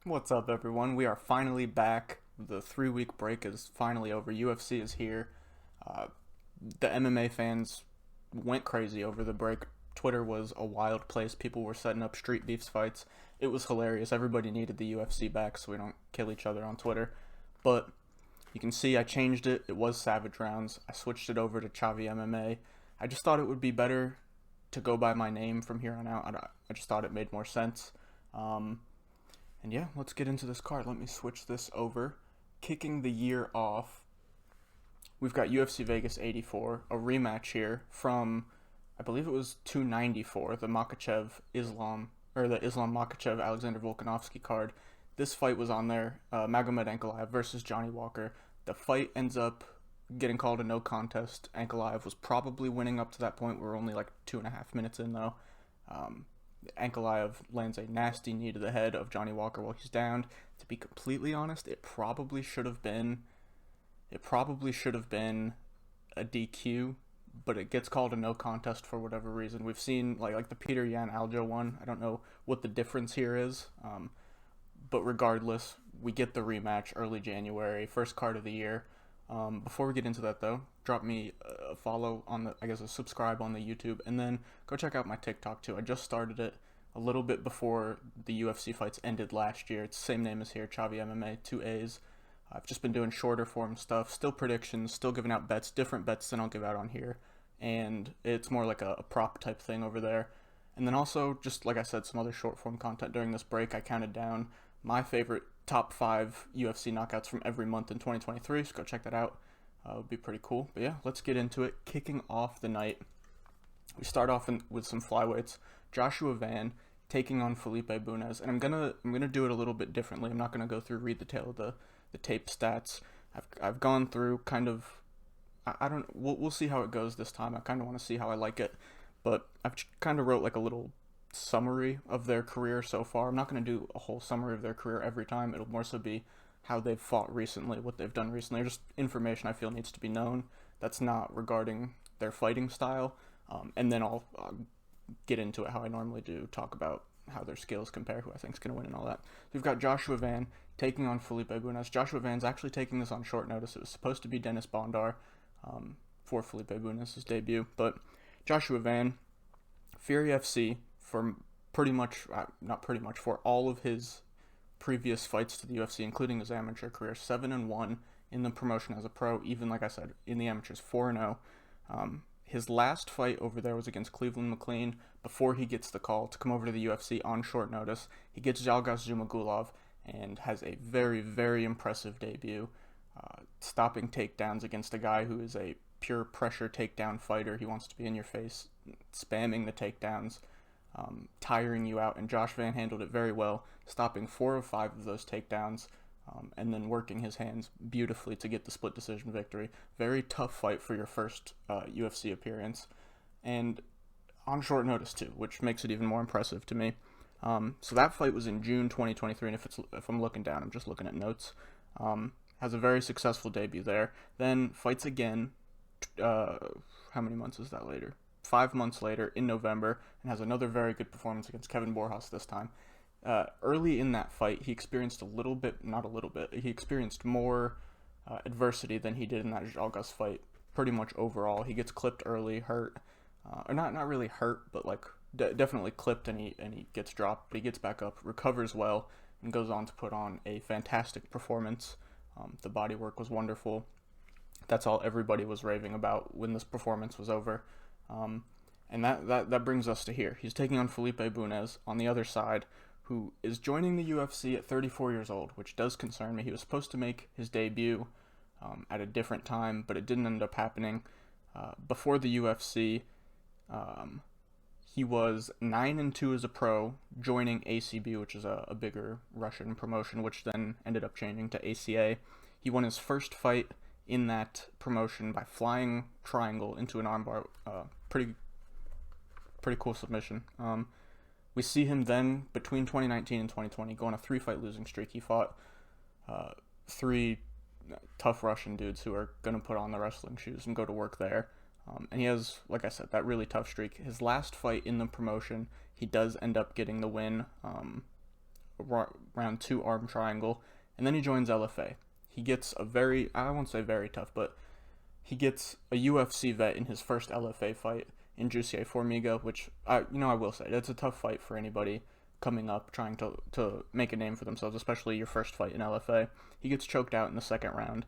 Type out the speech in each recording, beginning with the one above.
What's up, everyone? We are finally back. The 3 week break is finally over. UFC is here. Uh, the MMA fans went crazy over the break. Twitter was a wild place. People were setting up street beefs fights. It was hilarious. Everybody needed the UFC back so we don't kill each other on Twitter. But you can see I changed it. It was Savage Rounds. I switched it over to Chavi MMA. I just thought it would be better to go by my name from here on out. I just thought it made more sense. Um, and yeah, let's get into this card. Let me switch this over. Kicking the year off, we've got UFC Vegas 84, a rematch here from, I believe it was 294, the Makachev Islam, or the Islam Makachev Alexander Volkanovski card. This fight was on there, Magomed Ankalaev versus Johnny Walker. The fight ends up getting called a no contest. Ankalaev was probably winning up to that point. We're only like 2.5 minutes in though. Um, Ankalaev lands a nasty knee to the head of Johnny Walker while he's downed. To be completely honest, it probably should have been a DQ, but it gets called a no contest for whatever reason. We've seen like the Peter Yan Aljo one. I don't know what the difference here is, but regardless, we get the rematch early January, first card of the year. Before we get into that though, drop me a follow on a subscribe on the YouTube, and then go check out my TikTok too. I just started it a little bit before the UFC fights ended last year. It's the same name as here, Chavi MMA, 2 A's. I've just been doing shorter form stuff, still predictions, still giving out bets, different bets than I'll give out on here. And it's more like a prop type thing over there. And then also, just like I said, some other short form content during this break. I counted down my favorite top 5 UFC knockouts from every month in 2023, so go check that out. It would be pretty cool. But yeah, let's get into it. Kicking off the night, we start off with some flyweights. Joshua Van taking on Felipe Bunes, and I'm gonna do it a little bit differently. I'm not gonna go through read the tail of the tape stats. I've gone through kind of. I don't. We'll see how it goes this time. I kind of want to see how I like it, but I've kind of wrote like a little summary of their career so far. I'm not going to do a whole summary of their career every time. It'll more so be how they've fought recently, what they've done recently, or just information I feel needs to be known that's not regarding their fighting style. And then I'll get into it how I normally do, talk about how their skills compare, who I think is going to win, and all that. So we've got Joshua Van taking on Felipe Bunes. Joshua Van's actually taking this on short notice. It was supposed to be Dennis Bondar for Felipe Bunes' debut, but Joshua Van, Fury FC, for pretty much, not pretty much, for all of his previous fights to the UFC, including his amateur career, 7-1 in the promotion as a pro. Even like I said, in the amateurs, 4-0. His last fight over there was against Cleveland McLean before he gets the call to come over to the UFC on short notice. He gets Zhalgas Zhumagulov and has a very, very impressive debut, stopping takedowns against a guy who is a pure pressure takedown fighter. He wants to be in your face, spamming the takedowns, tiring you out, and Josh Van handled it very well, stopping 4 of 5 of those takedowns, and then working his hands beautifully to get the split decision victory. Very tough fight for your first UFC appearance, and on short notice too, which makes it even more impressive to me. So that fight was in June 2023, and if I'm looking down, I'm just looking at notes. Has a very successful debut there. Then fights again. How many months is that later? 5 months later in November, and has another very good performance against Kevin Borjas this time. Early in that fight, he experienced he experienced more adversity than he did in that Jalgas fight. Pretty much overall, he gets clipped early, hurt, or not really hurt, but like definitely clipped, and he gets dropped, but he gets back up, recovers well, and goes on to put on a fantastic performance. The body work was wonderful. That's all everybody was raving about when this performance was over. And that brings us to here. He's taking on Felipe Bunes on the other side, who is joining the UFC at 34 years old, which does concern me. He was supposed to make his debut at a different time, but it didn't end up happening. Before the UFC, he was 9-2 as a pro, joining ACB, which is a bigger Russian promotion, which then ended up changing to ACA. He won his first fight in that promotion by flying triangle into an armbar. Pretty cool submission. We see him then between 2019 and 2020 go on a 3-fight losing streak. He fought 3 tough Russian dudes who are going to put on the wrestling shoes and go to work there. And he has, like I said, that really tough streak. His last fight in the promotion, he does end up getting the win round 2 arm triangle, and then he joins LFA. He gets a very, I won't say very tough, but he gets a UFC vet in his first LFA fight in Jussier Formiga, which I will say that's a tough fight for anybody coming up trying to make a name for themselves, especially your first fight in LFA. He gets choked out in the second round,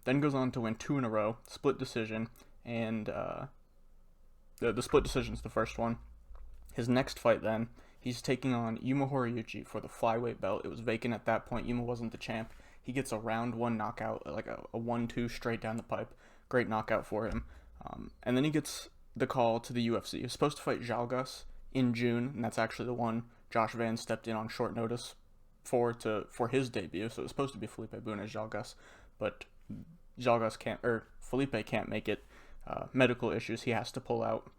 then goes on to win 2 in a row, split decision, and the split decision's the first one. His next fight then, he's taking on Yuma Horiyuchi for the flyweight belt. It was vacant at that point. Yuma wasn't the champ. He gets a round 1 knockout, like a 1-2 straight down the pipe. Great knockout for him. And then he gets the call to the UFC. He was supposed to fight Jalgas in June, and that's actually the one Josh Van stepped in on short notice for his debut. So it was supposed to be Felipe Bunes Jalgas, but Felipe can't make it. Medical issues, he has to pull out.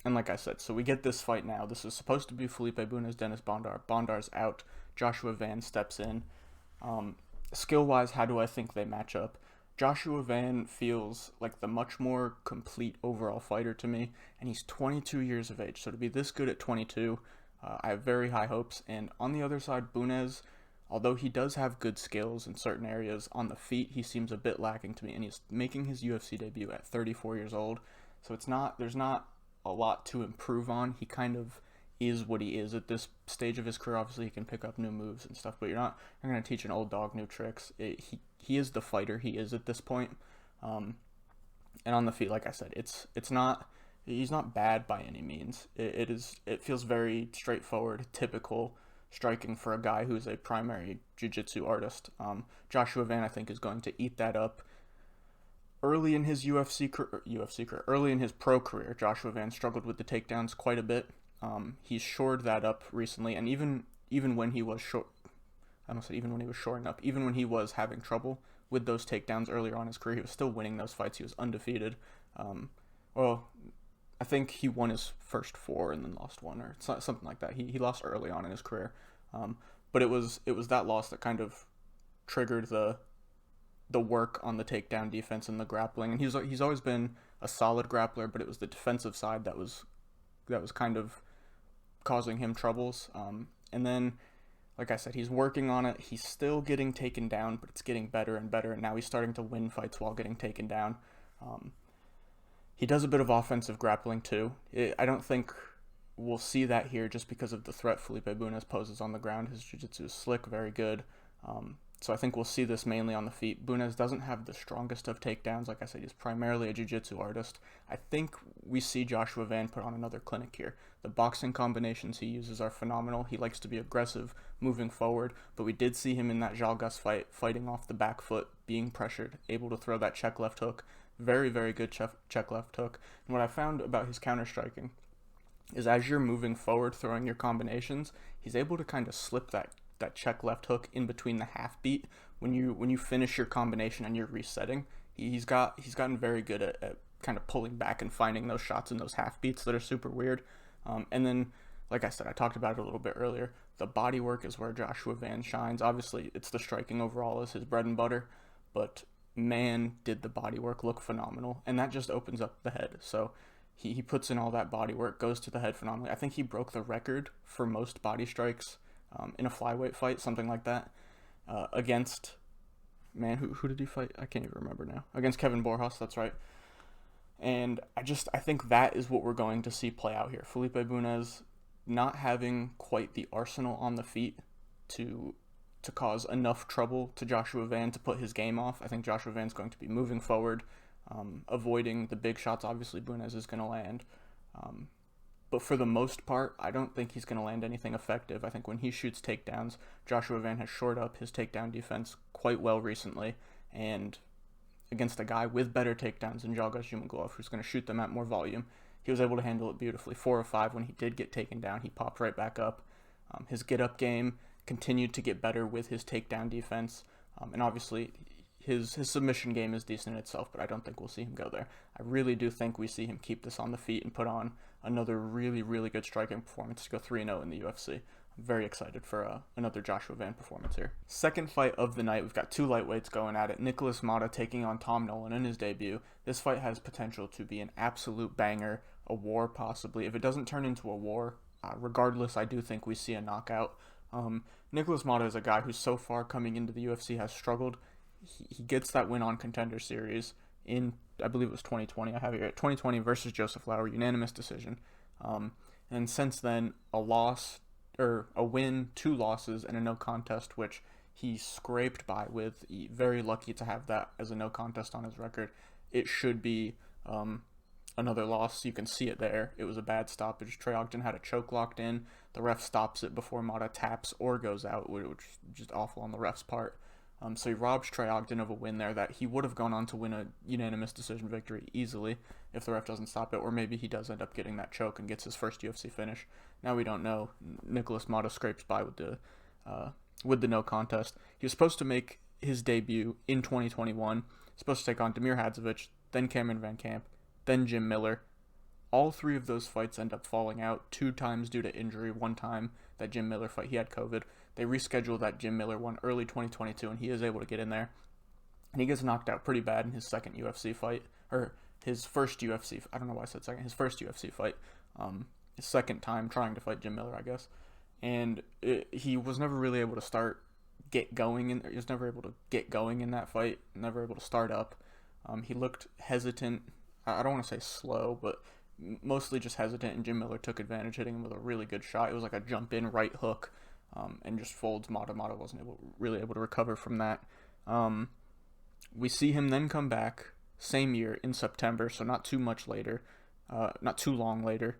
And like I said, so we get this fight now. This is supposed to be Felipe Bunes, Dennis Bondar. Bondar's out. Joshua Van steps in. Skill-wise, how do I think they match up? Joshua Van feels like the much more complete overall fighter to me, and he's 22 years of age. So to be this good at 22, I have very high hopes. And on the other side, Bunes, although he does have good skills in certain areas, on the feet he seems a bit lacking to me, and he's making his UFC debut at 34 years old. So there's not a lot to improve on. He kind of is what he is at this stage of his career. Obviously, he can pick up new moves and stuff, but you're going to teach an old dog new tricks. He is the fighter he is at this point. And on the feet, like I said, he's not bad by any means. It feels very straightforward, typical striking for a guy who's a primary jiu-jitsu artist. Joshua Van, I think, is going to eat that up. Early in his early in his pro career, Joshua Van struggled with the takedowns quite a bit. He's shored that up recently, and even when he was shoring up, even when he was having trouble with those takedowns earlier on in his career, he was still winning those fights. He was undefeated. I think he won his first 4 and then lost 1 or something like that. He lost early on in his career, but it was that loss that kind of triggered the work on the takedown defense and the grappling. And he's always been a solid grappler, but it was the defensive side that was kind of causing him troubles. And then, like I said, he's working on it. He's still getting taken down, but it's getting better and better. And now he's starting to win fights while getting taken down. He does a bit of offensive grappling too. I don't think we'll see that here just because of the threat Felipe Bunes poses on the ground. His jiu-jitsu is slick, very good. So I think we'll see this mainly on the feet. Bunes doesn't have the strongest of takedowns. Like I said, he's primarily a jiu-jitsu artist. I think we see Joshua Van put on another clinic here. The boxing combinations he uses are phenomenal. He likes to be aggressive, moving forward, but we did see him in that Jalgas fight, fighting off the back foot, being pressured, able to throw that check left hook. Very, very good check left hook. And what I found about his counter-striking is as you're moving forward, throwing your combinations, he's able to kind of slip that check left hook in between the half beat when you finish your combination and you're resetting. He's gotten very good at kind of pulling back and finding those shots in those half beats that are super weird. And then, like I said, I talked about it a little bit earlier. The body work is where Joshua Van shines. Obviously, it's the striking overall is his bread and butter, but man, did the body work look phenomenal, and that just opens up the head. So he puts in all that body work, goes to the head phenomenally. I think he broke the record for most body strikes in a flyweight fight, something like that, against, who did he fight? I can't even remember now. Against Kevin Borjas, that's right. And I think that is what we're going to see play out here. Felipe Bunes not having quite the arsenal on the feet to cause enough trouble to Joshua Van to put his game off. I think Joshua Van's going to be moving forward, avoiding the big shots. Obviously, Bunes is going to land. But for the most part, I don't think he's going to land anything effective. I think when he shoots takedowns, Joshua Van has shored up his takedown defense quite well recently. And against a guy with better takedowns than Jalgas Zhumagulov, who's going to shoot them at more volume, he was able to handle it beautifully. 4 of 5 when he did get taken down. He popped right back up. His get-up game continued to get better with his takedown defense. And obviously, his submission game is decent in itself, but I don't think we'll see him go there. I really do think we see him keep this on the feet and put on another really, really good striking performance to go 3-0 in the UFC. I'm very excited for another Joshua Van performance here. Second fight of the night, we've got 2 lightweights going at it. Nicholas Mata taking on Tom Nolan in his debut. This fight has potential to be an absolute banger, a war possibly. If it doesn't turn into a war, regardless, I do think we see a knockout. Nicholas Mata is a guy who so far coming into the UFC has struggled. He gets that win on Contender Series in, I believe it was 2020. I have it here at 2020 versus Joseph Lauer, unanimous decision. And since then, a loss or a win, two losses, and a no contest, which he scraped by with. Very lucky to have that as a no contest on his record. It should be another loss. You can see it there. It was a bad stoppage. Trey Ogden had a choke locked in. The ref stops it before Mata taps or goes out, which is just awful on the ref's part. So he robs Trey Ogden of a win there that he would have gone on to win a unanimous decision victory easily if the ref doesn't stop it, or maybe he does end up getting that choke and gets his first UFC finish. Now we don't know. Nicholas Mata scrapes by with the no contest. He was supposed to make his debut in 2021, supposed to take on Damir Hadzovic, then Cameron Van Camp, then Jim Miller. All three of those fights end up falling out, 2 times due to injury, 1 time that Jim Miller fight, he had COVID. They rescheduled that Jim Miller one early 2022, and he is able to get in there. And he gets knocked out pretty bad in his second UFC fight, or his first UFC, I don't know why I said second, his first UFC fight, his second time trying to fight Jim Miller, I guess. And he was never really able to get going in that fight, never able to start up. He looked hesitant. I don't want to say slow, but mostly just hesitant, and Jim Miller took advantage, hitting him with a really good shot. It was like a jump in right hook, and just folds Mata. Mata wasn't really able to recover from that. We see him then come back same year in September, so not too long later,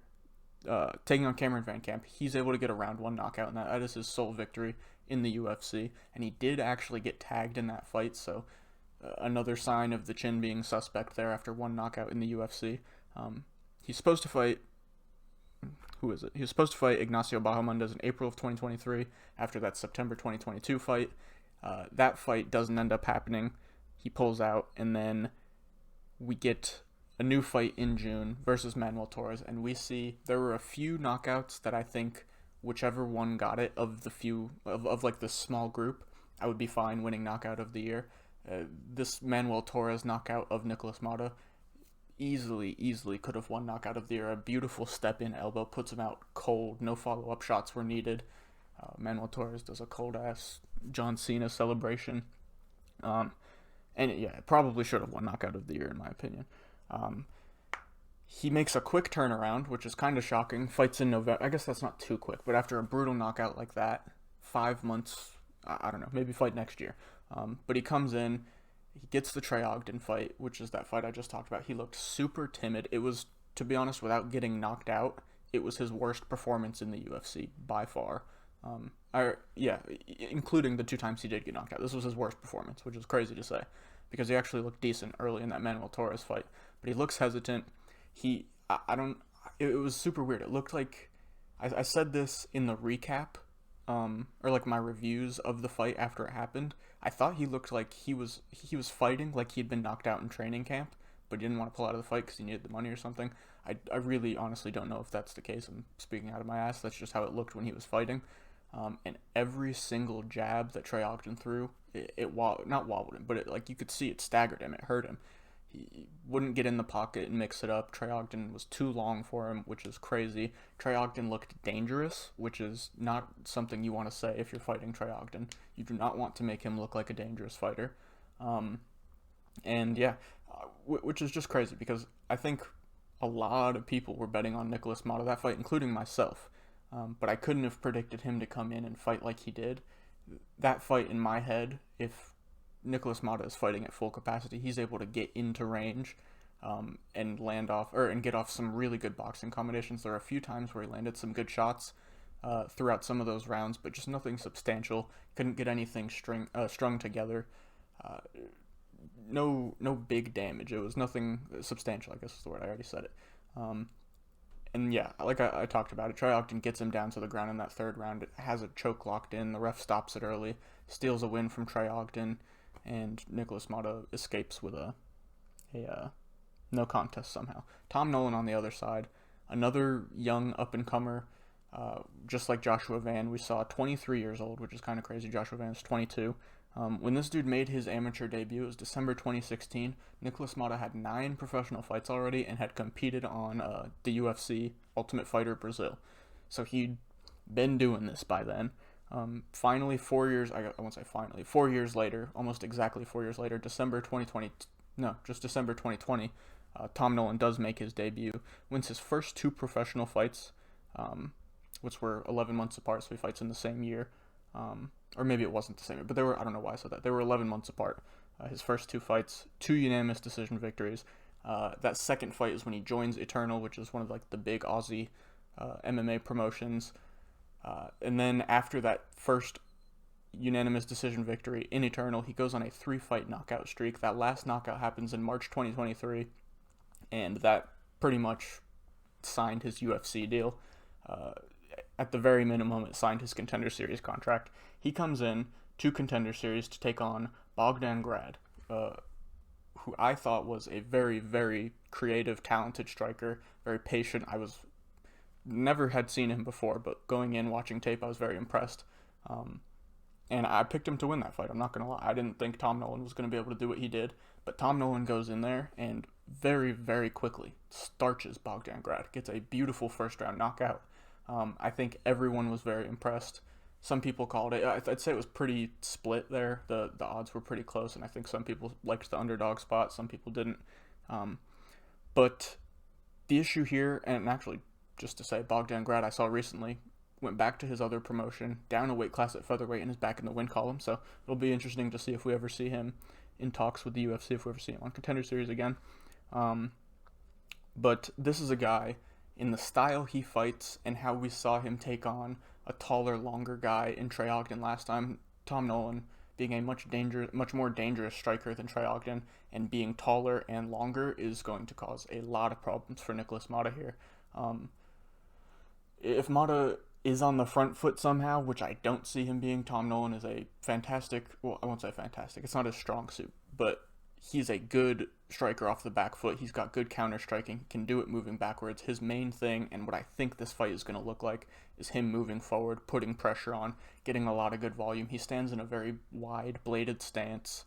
taking on Cameron Van Camp. He's able to get a round 1 knockout, and that is his sole victory in the UFC, and he did actually get tagged in that fight, so another sign of the chin being suspect there after 1 knockout in the UFC. He's supposed to fight, who is it? He was supposed to fight Ignacio Bahamondes in April of 2023 after that September 2022 fight. That fight doesn't end up happening. He pulls out, and then we get a new fight in June versus Manuel Torres, and we see there were a few knockouts that I think whichever one got it of the few of like this small group, I would be fine winning knockout of the year. This Manuel Torres knockout of Nicholas Mata easily could have won knockout of the year. A beautiful step in elbow puts him out cold. No follow-up shots were needed. Manuel Torres does a cold-ass John Cena celebration. And probably should have won knockout of the year in my opinion. He makes a quick turnaround, which is kind of shocking. Fights in November. I guess that's not too quick, but after a brutal knockout like that, 5 months, I don't know, maybe fight next year. But he comes in, he gets the Trey Ogden fight, which is that fight I just talked about. He looked super timid. It was, to be honest, without getting knocked out, it was his worst performance in the UFC by far. Including the 2 times he did get knocked out. This was his worst performance, which is crazy to say, because he actually looked decent early in that Manuel Torres fight. But he looks hesitant. It was super weird. It looked like, I said this in the recap, or like my reviews of the fight after it happened. I thought he looked like he was fighting like he'd been knocked out in training camp, but didn't want to pull out of the fight because he needed the money or something. I really honestly don't know if that's the case. I'm speaking out of my ass. That's just how it looked when he was fighting. And every single jab that Trey Ogden threw, not wobbled him, but you could see it staggered him. It hurt him. He wouldn't get in the pocket and mix it up. Trey Ogden was too long for him, which is crazy. Trey Ogden looked dangerous, which is not something you want to say if you're fighting Trey Ogden. You do not want to make him look like a dangerous fighter. Which is just crazy because I think a lot of people were betting on Nicholas Mata that fight, including myself. But I couldn't have predicted him to come in and fight like he did. That fight, in my head, if Nicholas Mata is fighting at full capacity, he's able to get into range and get off some really good boxing combinations. There are a few times where he landed some good shots throughout some of those rounds, but just nothing substantial. Couldn't get anything strung together. No big damage. It was nothing substantial, I guess is the word. I already said it. And yeah, like I talked about it, Trey Ogden gets him down to the ground in that 3rd round. It has a choke locked in. The ref stops it early, steals a win from Trey Ogden, and Nicholas Mata escapes with a no contest somehow. Tom Nolan on the other side, another young up-and-comer, just like Joshua Van. We saw 23 years old, which is kind of crazy. Joshua Van is 22. When this dude made his amateur debut, it was December 2016. Nicholas Mata had 9 professional fights already and had competed on the UFC Ultimate Fighter Brazil. So he'd been doing this by then. Finally, 4 years, I won't say finally, 4 years later, almost exactly 4 years later, December 2020, no, just December 2020, Tom Nolan does make his debut, wins his first two professional fights, which were 11 months apart, so he fights in the same year. Or maybe it wasn't the same year, but they were, I don't know why I said that. They were 11 months apart. His first two fights, two unanimous decision victories. That second fight is when he joins Eternal, which is one of like the big Aussie MMA promotions. And then after that first unanimous decision victory in Eternal, he goes on a 3-fight knockout streak. That last knockout happens in March 2023, and that pretty much signed his UFC deal. At the very minimum, it signed his Contender Series contract. He comes in to Contender Series to take on Bogdan Grad, who I thought was a very, very creative, talented striker, very patient. I was never had seen him before, but going in, watching tape, I was very impressed. And I picked him to win that fight. I'm not going to lie. I didn't think Tom Nolan was going to be able to do what he did, but Tom Nolan goes in there and very, very quickly starches Bogdan Grad, gets a beautiful first-round knockout. I think everyone was very impressed. Some people called it, I'd say it was pretty split there. The odds were pretty close, and I think some people liked the underdog spot, some people didn't. But the issue here, and actually, just to say, Bogdan Grad I saw recently went back to his other promotion, down a weight class at featherweight, and is back in the win column. So it'll be interesting to see if we ever see him in talks with the UFC, if we ever see him on Contender Series again. But this is a guy, in the style he fights and how we saw him take on a taller, longer guy in Trey Ogden last time, Tom Nolan being a much more dangerous striker than Trey Ogden, and being taller and longer is going to cause a lot of problems for Nicholas Mata here. If Mata is on the front foot somehow, which I don't see him being, Tom Nolan is a fantastic, well, I won't say fantastic, it's not his strong suit, but he's a good striker off the back foot. He's got good counter striking, can do it moving backwards. His main thing, and what I think this fight is going to look like, is him moving forward, putting pressure on, getting a lot of good volume. He stands in a very wide bladed stance,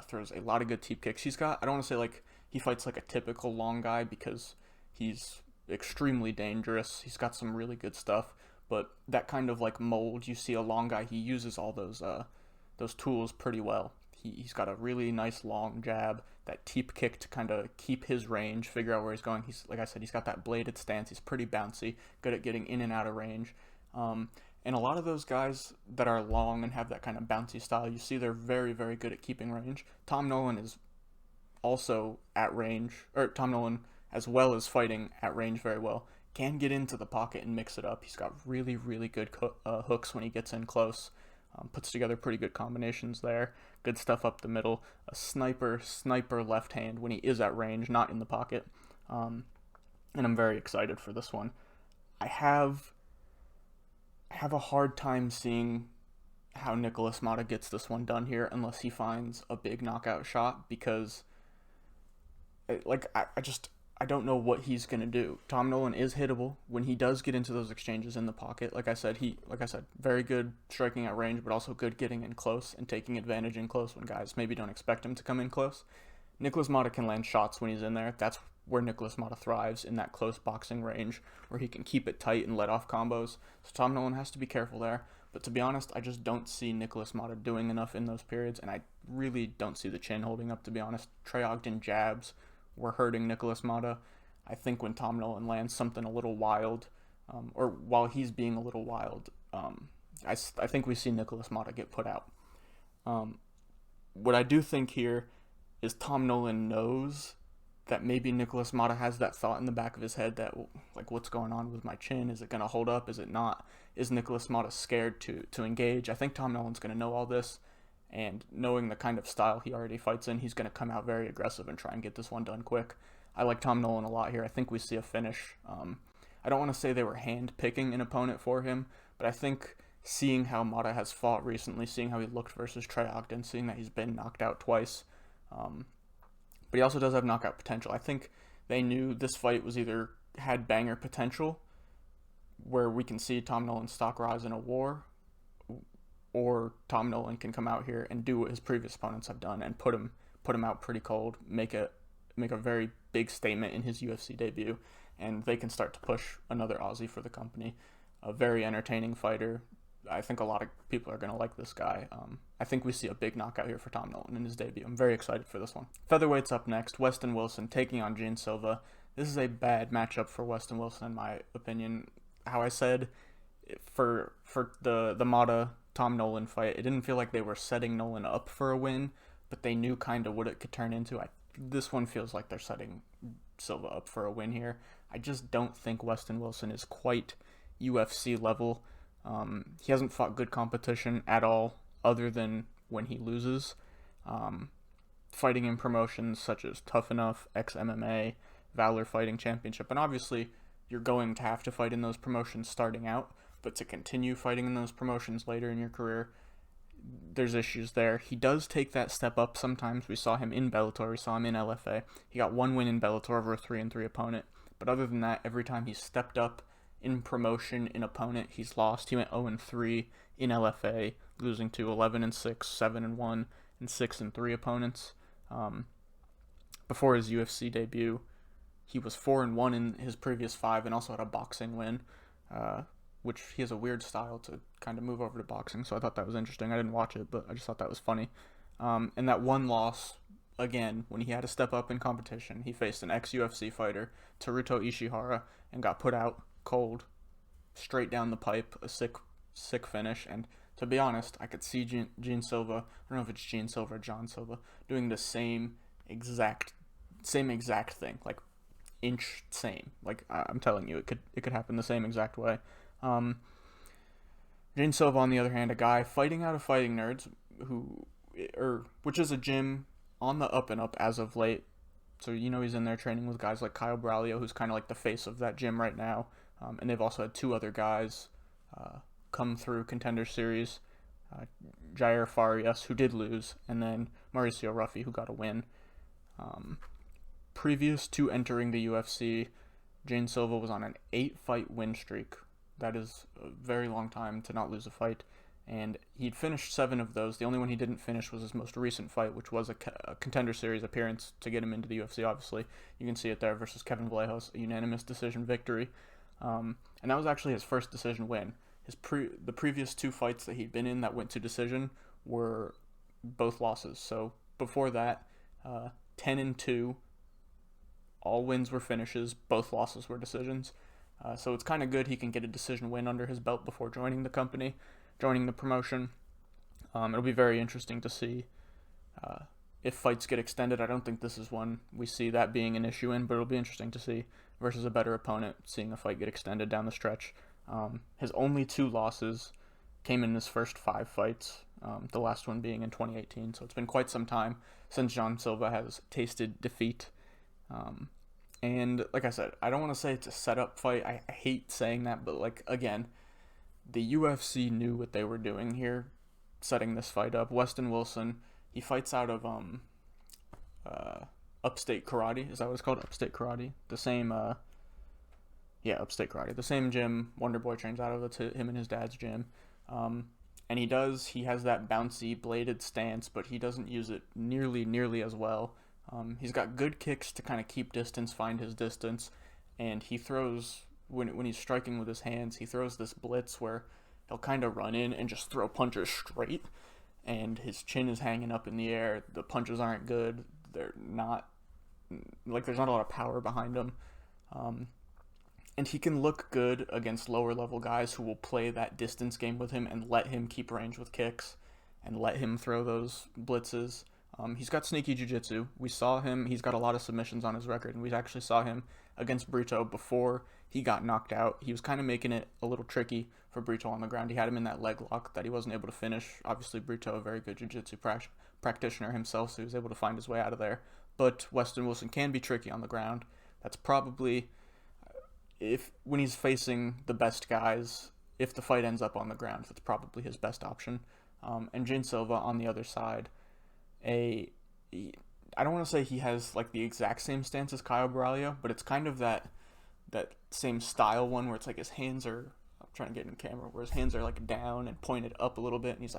throws a lot of good teep kicks. He's got, I don't want to say like he fights like a typical long guy, because he's extremely dangerous. He's got some really good stuff, but that kind of like mold, you see a long guy, he uses all those tools pretty well. He's got a really nice long jab, that teep kick to kind of keep his range, figure out where he's going. He's, like I said, he's got that bladed stance. He's pretty bouncy, good at getting in and out of range. And a lot of those guys that are long and have that kind of bouncy style, you see they're very, very good at keeping range. Tom Nolan is also at range, or Tom Nolan, as well as fighting at range very well, can get into the pocket and mix it up. He's got really, really good hooks when he gets in close. Puts together pretty good combinations there. Good stuff up the middle. A sniper left hand when he is at range, not in the pocket. And I'm very excited for this one. I have a hard time seeing how Nicholas Mata gets this one done here unless he finds a big knockout shot, because I don't know what he's going to do. Tom Nolan is hittable when he does get into those exchanges in the pocket. Like I said, very good striking at range, but also good getting in close and taking advantage in close when guys maybe don't expect him to come in close. Nicholas Mata can land shots when he's in there. That's where Nicholas Mata thrives, in that close boxing range where he can keep it tight and let off combos. So Tom Nolan has to be careful there. But to be honest, I just don't see Nicholas Mata doing enough in those periods, and I really don't see the chin holding up, to be honest. Trey Ogden jabs were hurting Nicholas Mata. I think when Tom Nolan lands something a little wild, or while he's being a little wild, I think we see Nicholas Mata get put out. What I do think here is Tom Nolan knows that maybe Nicholas Mata has that thought in the back of his head that, like, what's going on with my chin? Is it going to hold up? Is it not? Is Nicholas Mata scared to engage? I think Tom Nolan's going to know all this, and knowing the kind of style he already fights in, he's going to come out very aggressive and try and get this one done quick. I like Tom Nolan a lot here. I think we see a finish. I don't want to say they were hand-picking an opponent for him, but I think seeing how Mata has fought recently, seeing how he looked versus Trey Ogden, seeing that he's been knocked out twice, but he also does have knockout potential. I think they knew this fight was either had banger potential, where we can see Tom Nolan's stock rise in a war, or Tom Nolan can come out here and do what his previous opponents have done and put him out pretty cold, make a very big statement in his UFC debut, and they can start to push another Aussie for the company. A very entertaining fighter, I think a lot of people are going to like this guy. I think we see a big knockout here for Tom Nolan in his debut. I'm very excited for this one. Featherweight's up next. Weston Wilson taking on Gene Silva. This is a bad matchup for Weston Wilson, in my opinion. How I said, for the Mata Tom Nolan fight, it didn't feel like they were setting Nolan up for a win, but they knew kind of what it could turn into. This one feels like they're setting Silva up for a win here. I just don't think Weston Wilson is quite UFC level. He hasn't fought good competition at all, other than when he loses. Fighting in promotions such as Tough Enough, ex-MMA, Valor Fighting Championship, and obviously you're going to have to fight in those promotions starting out, but to continue fighting in those promotions later in your career, there's issues there. He does take that step up sometimes. We saw him in Bellator, we saw him in LFA. He got one win in Bellator over a 3-3 opponent, but other than that, every time he stepped up in promotion in opponent, he's lost. He went 0-3 in LFA, losing to 11-6, 7-1, and 6-3 opponents. Before his UFC debut, he was 4-1 in his previous 5, and also had a boxing win, which he has a weird style to kind of move over to boxing, so I thought that was interesting. I didn't watch it, but I just thought that was funny. And that one loss, again, when he had to step up in competition, he faced an ex-UFC fighter, Teruto Ishihara, and got put out cold, straight down the pipe, a sick finish. And to be honest, I could see Gene Silva, I don't know if it's Gene Silva or John Silva, doing the same exact thing, like inch same. Like I'm telling you, it could happen the same exact way. Gene Silva, on the other hand, a guy fighting out of Fighting Nerds, which is a gym on the up and up as of late. So he's in there training with guys like Kyle Braulio, who's kind of like the face of that gym right now. And they've also had 2 other guys come through Contender Series, Jair Farias, who did lose, and then Mauricio Ruffi, who got a win. Previous to entering the UFC, Gene Silva was on an 8-fight win streak. That is a very long time to not lose a fight. And he'd finished 7 of those. The only one he didn't finish was his most recent fight, which was a Contender Series appearance to get him into the UFC, obviously. You can see it there, versus Kevin Vallejos, a unanimous decision victory. And that was actually his first decision win. The previous 2 fights that he'd been in that went to decision were both losses. So before that, 10-2, all wins were finishes, both losses were decisions. So it's kind of good he can get a decision win under his belt before joining the promotion. It'll be very interesting to see if fights get extended. I don't think this is one we see that being an issue in, but it'll be interesting to see versus a better opponent, seeing a fight get extended down the stretch. His only 2 losses came in his first 5 fights, the last one being in 2018. So it's been quite some time since John Silva has tasted defeat. And like I said, I don't want to say it's a setup fight. I hate saying that, but again, the UFC knew what they were doing here, setting this fight up. Weston Wilson, he fights out of Upstate Karate. Is that what it's called? Upstate Karate. The same, Upstate Karate. The same gym Wonderboy trains out of. It's him and his dad's gym. And he has that bouncy bladed stance, but he doesn't use it nearly as well. He's got good kicks to kind of keep distance, find his distance, and he throws, when he's striking with his hands, he throws this blitz where he'll kind of run in and just throw punches straight, and his chin is hanging up in the air. The punches aren't good. They're not, there's not a lot of power behind them. And he can look good against lower level guys who will play that distance game with him and let him keep range with kicks and let him throw those blitzes. He's got sneaky jiu-jitsu. We saw him. He's got a lot of submissions on his record, and we actually saw him against Brito before he got knocked out. He was kind of making it a little tricky for Brito on the ground. He had him in that leg lock that he wasn't able to finish. Obviously, Brito, a very good jiu-jitsu practitioner himself, so he was able to find his way out of there. But Weston Wilson can be tricky on the ground. That's probably, when he's facing the best guys, if the fight ends up on the ground, that's probably his best option. And Gene Silva on the other side, I don't want to say he has the exact same stance as Kyle Braulio, but it's kind of that same style one where it's his hands are, I'm trying to get in camera, where his hands are down and pointed up a little bit, and he's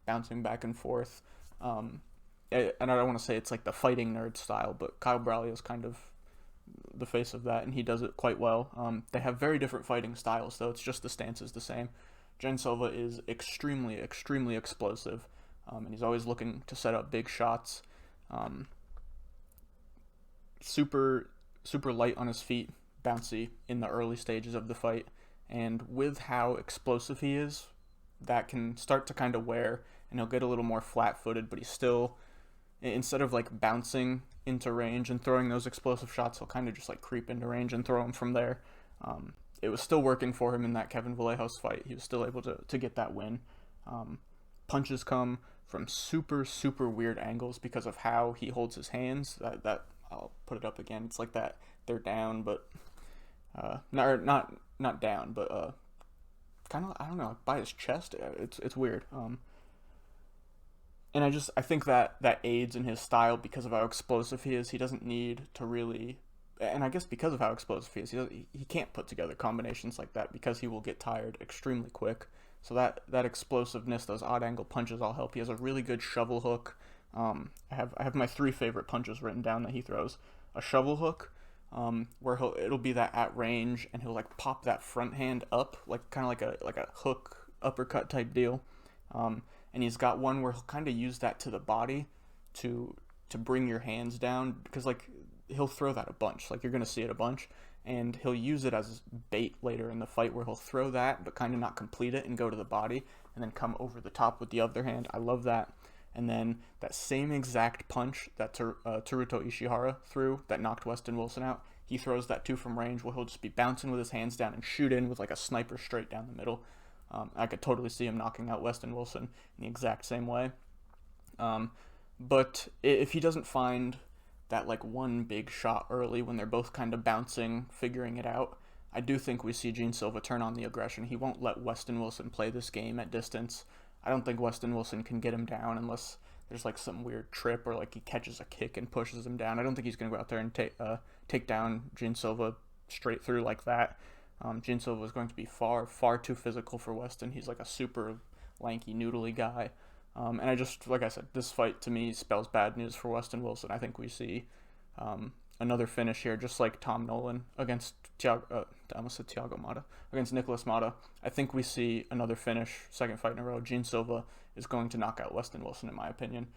bouncing back and forth. And I don't want to say it's the Fighting Nerd style, but Kyle Braulio is kind of the face of that, and he does it quite well. They have very different fighting styles, though. It's just the stance is the same. Jen Silva is extremely, extremely explosive, and he's always looking to set up big shots. Um, super, super light on his feet, bouncy in the early stages of the fight, and with how explosive he is, that can start to kind of wear, and he'll get a little more flat-footed, but he's still, instead of like bouncing into range and throwing those explosive shots, he'll kind of just like creep into range and throw them from there. It was still working for him in that Kevin Vallejos fight. He was still able to get that win. Punches come from super, super weird angles because of how he holds his hands. That I'll put it up again. It's like that they're down, but not down, but kind of, I don't know, like by his chest. It's weird. And I think that aids in his style because of how explosive he is. He doesn't need to really, and I guess because of how explosive he is, he can't put together combinations like that because he will get tired extremely quick. So that explosiveness, those odd angle punches all help. He has a really good shovel hook. I have my 3 favorite punches written down that he throws. A shovel hook, where it'll be that at range, and he'll like pop that front hand up, like kind of like a hook uppercut type deal. And he's got one where he'll kind of use that to the body to bring your hands down, because like he'll throw that a bunch, like you're gonna see it a bunch, and he'll use it as bait later in the fight where he'll throw that but kind of not complete it and go to the body and then come over the top with the other hand. I love that. And then that same exact punch that Teruto Ishihara threw that knocked Weston Wilson out, he throws that too from range where he'll just be bouncing with his hands down and shoot in with like a sniper straight down the middle. I could totally see him knocking out Weston Wilson in the exact same way. But if he doesn't find that like one big shot early when they're both kind of bouncing, figuring it out, I do think we see Gene Silva turn on the aggression. He won't let Weston Wilson play this game at distance. I don't think Weston Wilson can get him down unless there's like some weird trip or like he catches a kick and pushes him down. I don't think he's going to go out there and take down Gene Silva straight through like that. Gene Silva is going to be far, far too physical for Weston. He's like a super lanky, noodly guy. And I just, like I said, this fight to me spells bad news for Weston Wilson. I think we see another finish here, just like Tom Nolan against Thiago Mata, against Nicholas Mata. I think we see another finish, second fight in a row. Gene Silva is going to knock out Weston Wilson, in my opinion.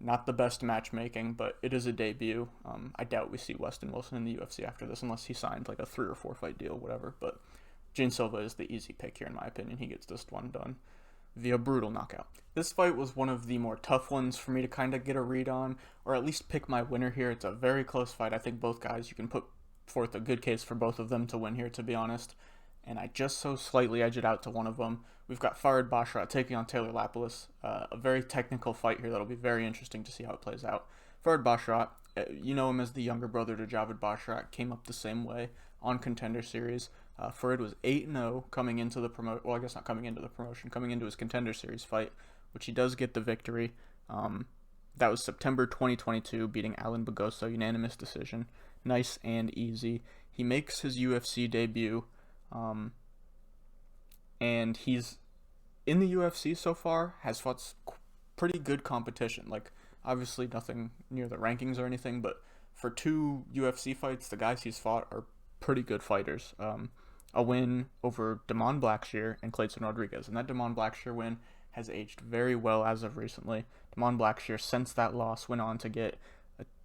Not the best matchmaking, but it is a debut. I doubt we see Weston Wilson in the UFC after this, unless he signed like a 3 or 4 fight deal, whatever. But Gene Silva is the easy pick here, in my opinion. He gets this one done via brutal knockout. This fight was one of the more tough ones for me to kind of get a read on, or at least pick my winner here. It's a very close fight. I think both guys, you can put forth a good case for both of them to win here, to be honest. And I just so slightly edge it out to one of them. We've got Farid Basharat taking on Taylor Lapilus. A very technical fight here that'll be very interesting to see how it plays out. Farid Basharat, you know him as the younger brother to Javid Basharat, came up the same way on Contender Series. Farid was 8-0 coming into the promotion. Well, I guess not coming into the promotion, coming into his Contender Series fight, which he does get the victory. That was September 2022, beating Alan Bagoso, unanimous decision. Nice and easy. He makes his UFC debut, and he's in the UFC so far, has fought pretty good competition. Like, obviously nothing near the rankings or anything, but for 2 UFC fights, the guys he's fought are pretty good fighters. A win over Damon Blackshear and Clayton Rodriguez, and that Damon Blackshear win has aged very well as of recently. Damon Blackshear, since that loss, went on to get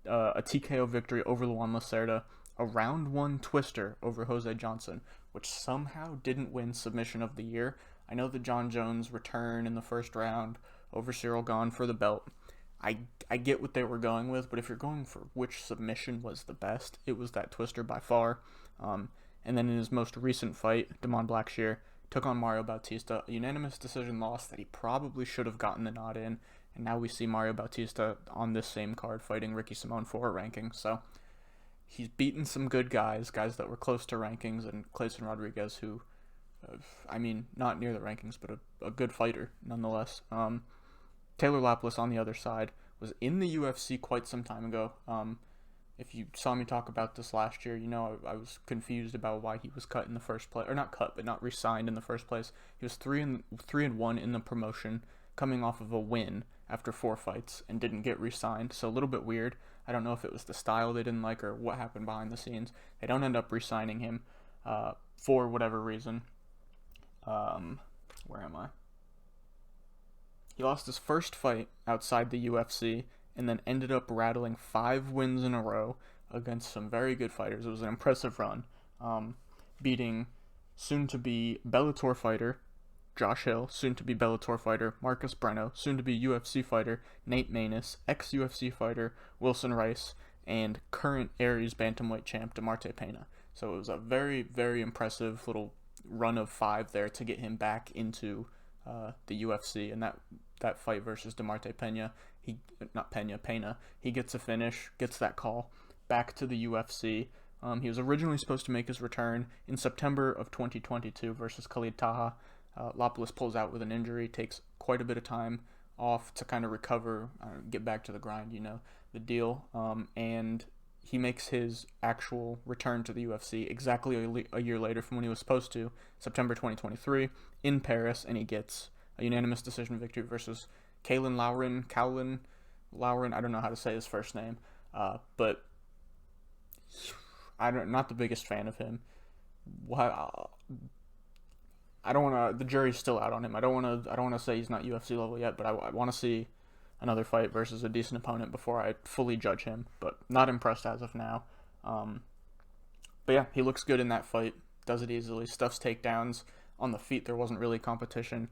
a TKO victory over Luan Lacerda, a round 1 twister over Jose Johnson, which somehow didn't win submission of the year. I know the John Jones return in the first round over Cyril Gane for the belt. I get what they were going with, but if you're going for which submission was the best, it was that twister by far. And then in his most recent fight, Damon Blackshear took on Mario Bautista, a unanimous decision loss that he probably should have gotten the nod in, and now we see Mario Bautista on this same card fighting Ricky Simón for a ranking. So he's beaten some good guys that were close to rankings, and Clayton Rodriguez, who, not near the rankings, but a good fighter nonetheless. Taylor Lapilus, on the other side, was in the UFC quite some time ago. If you saw me talk about this last year, you know I was confused about why he was cut in the first place, or not cut, but not re-signed in the first place. He was 3-1 in the promotion, coming off of a win after 4 fights, and didn't get re-signed. So a little bit weird. I don't know if it was the style they didn't like or what happened behind the scenes. They don't end up re-signing him for whatever reason. Where am I? He lost his first fight outside the UFC and then ended up rattling 5 wins in a row against some very good fighters. It was an impressive run, beating soon-to-be Bellator fighter Josh Hill, soon-to-be Bellator fighter Marcus Breno, soon-to-be UFC fighter Nate Maness, ex-UFC fighter Wilson Rice, and current Aries bantamweight champ DeMarte Pena. So it was a very, very impressive little run of 5 there to get him back into the UFC, and that fight versus DeMarte Pena, he gets a finish, gets that call, back to the UFC. He was originally supposed to make his return in September of 2022 versus Khalid Taha. Lapilus pulls out with an injury, takes quite a bit of time off to kind of recover, get back to the grind, the deal. And he makes his actual return to the UFC exactly a year later from when he was supposed to, September 2023, in Paris, and he gets a unanimous decision victory versus Cowlin Lauren. I don't know how to say his first name, but not the biggest fan of him. I don't want to. The jury's still out on him. I don't want to say he's not UFC level yet, but I want to see another fight versus a decent opponent before I fully judge him. But not impressed as of now. But yeah, he looks good in that fight. Does it easily. Stuffs takedowns on the feet. There wasn't really competition.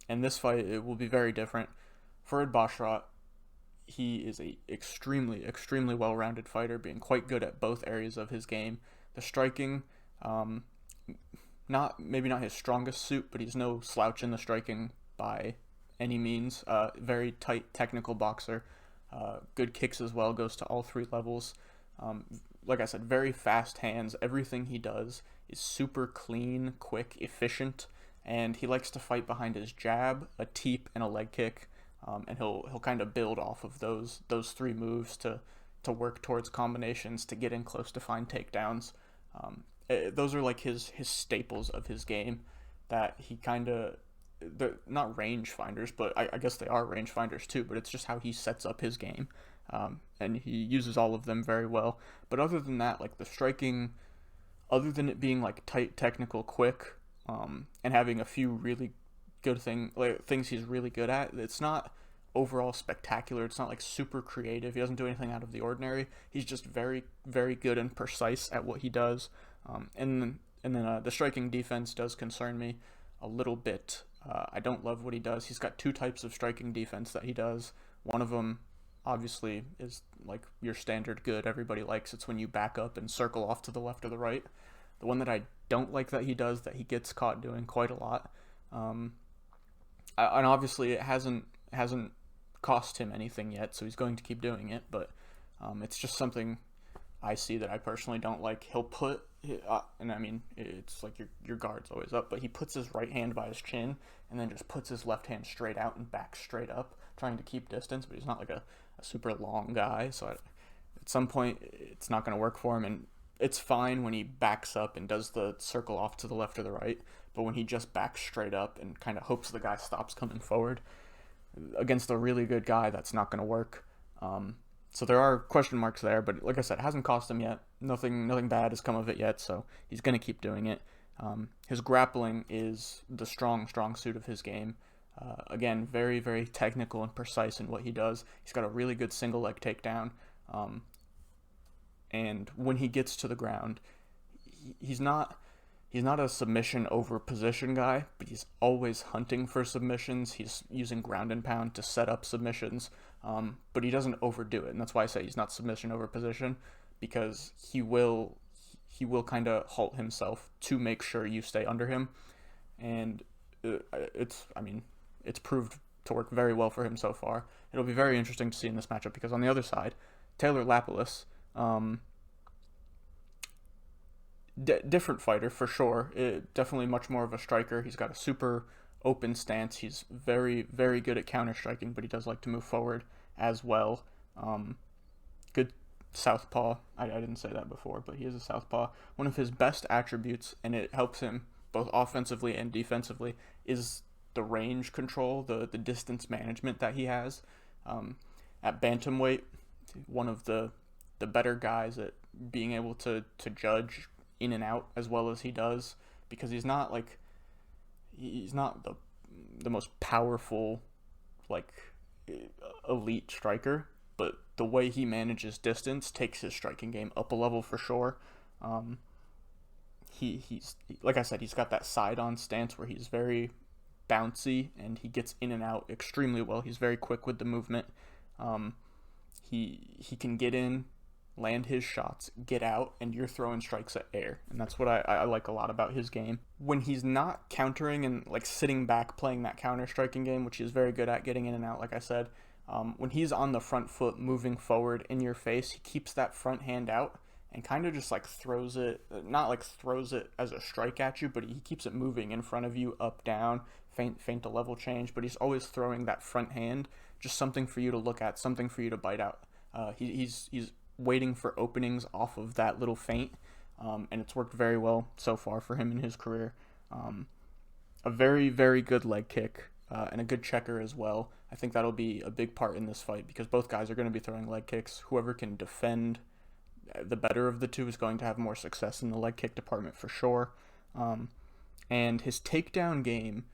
And this fight, it will be very different. Farid Basharat, he is a extremely, extremely well-rounded fighter, being quite good at both areas of his game. The striking, maybe not his strongest suit, but he's no slouch in the striking by any means. Very tight technical boxer. Good kicks as well, goes to all 3 levels. Like I said, very fast hands. Everything he does is super clean, quick, efficient, and he likes to fight behind his jab, a teep, and a leg kick. And he'll kind of build off of those 3 moves to work towards combinations to get in close to find takedowns. Those are like his staples of his game that he kind of, they're not range finders, but I guess they are range finders too, but it's just how he sets up his game. And he uses all of them very well. But other than that, like the striking, other than it being like tight, technical, quick, and having a few really good things he's really good at, it's not overall spectacular. It's not like super creative. He doesn't do anything out of the ordinary. He's just very, very good and precise at what he does. And then the striking defense does concern me a little bit. I don't love what he does. He's got 2 types of striking defense that he does. One of them, obviously, is like your standard good. Everybody likes it's when you back up and circle off to the left or the right. The one that I don't like that he does, that he gets caught doing quite a lot, and obviously it hasn't cost him anything yet, so he's going to keep doing it, but it's just something I see that I personally don't like. He'll put, and I mean, it's like your guard's always up, but he puts his right hand by his chin and then just puts his left hand straight out and back straight up, trying to keep distance, but he's not like a super long guy, so at some point it's not going to work for him, and it's fine when he backs up and does the circle off to the left or the right, but when he just backs straight up and kind of hopes the guy stops coming forward, against a really good guy, that's not going to work. So there are question marks there, but like I said, it hasn't cost him yet. Nothing bad has come of it yet, so he's going to keep doing it. His grappling is the strong suit of his game. Again, very, very technical and precise in what he does. He's got a really good single leg takedown. And when he gets to the ground, he's not a submission over position guy, but he's always hunting for submissions. He's using ground and pound to set up submissions, but he doesn't overdo it, and that's why I say he's not submission over position, because he will kind of halt himself to make sure you stay under him, and it's proved to work very well for him so far. It'll be very interesting to see in this matchup, because on the other side, Taylor Lapilus, different fighter for sure. Definitely much more of a striker. He's got a super open stance. He's very, very good at counter striking, but he does like to move forward as well. Good southpaw. I didn't say that before, but he is a southpaw. One of his best attributes, and it helps him both offensively and defensively, is the range control, the distance management that he has. At bantamweight, one of the better guys at being able to judge in and out as well as he does, because he's not like, he's not the most powerful, like, elite striker, but the way he manages distance takes his striking game up a level for sure. Um, he's like I said, he's got that side on stance where he's very bouncy and he gets in and out extremely well. He's very quick with the movement. Um, he can get in, land his shots, get out, and you're throwing strikes at air. And that's what I like a lot about his game. When he's not countering and like sitting back playing that counter striking game, which he's very good at getting in and out, like I said, when he's on the front foot moving forward in your face, he keeps that front hand out and kind of just like throws it, not like throws it as a strike at you, but he keeps it moving in front of you, up, down, feint a level change, but he's always throwing that front hand, just something for you to look at, something for you to bite out. He's waiting for openings off of that little feint, and it's worked very well so far for him in his career. A very, very good leg kick and a good checker as well. I think that'll be a big part in this fight because both guys are going to be throwing leg kicks. Whoever can defend the better of the two is going to have more success in the leg kick department for sure. And his takedown game,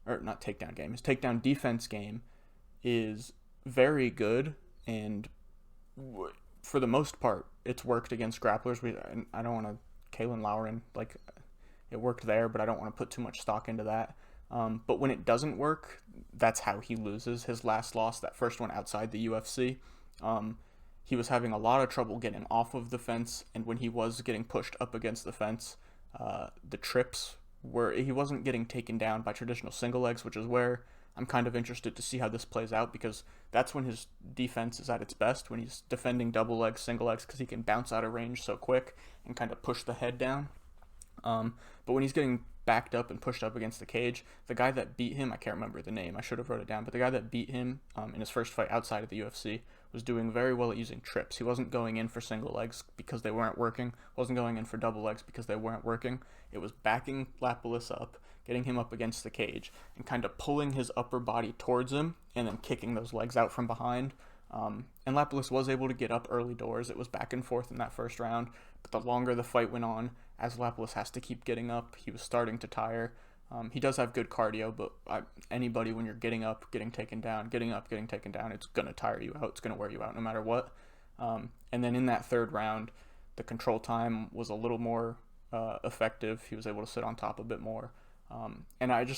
or not takedown game, his takedown defense game is very good, and for the most part, it's worked against grapplers. I don't want to Kalen Lauren, like, it worked there, but I don't want to put too much stock into that. But when it doesn't work, that's how he loses. His last loss, that first one outside the UFC, he was having a lot of trouble getting off of the fence, and when he was getting pushed up against the fence, the trips were, he wasn't getting taken down by traditional single legs, which is where I'm kind of interested to see how this plays out, because that's when his defense is at its best, when he's defending double legs, single legs, because he can bounce out of range so quick and kind of push the head down. But when he's getting backed up and pushed up against the cage, the guy that beat him, I can't remember the name, I should have wrote it down, but the guy that beat him in his first fight outside of the UFC was doing very well at using trips. He wasn't going in for single legs because they weren't working, wasn't going in for double legs because they weren't working. It was backing Lapalus up, getting him up against the cage, and kind of pulling his upper body towards him, and then kicking those legs out from behind. And Lapalus was able to get up early doors. It was back and forth in that first round, but the longer the fight went on, as Lapalus has to keep getting up, he was starting to tire. He does have good cardio, but anybody, when you're getting up, getting taken down, getting up, getting taken down, it's going to tire you out. It's going to wear you out no matter what. And then in that third round, the control time was a little more effective. He was able to sit on top a bit more. And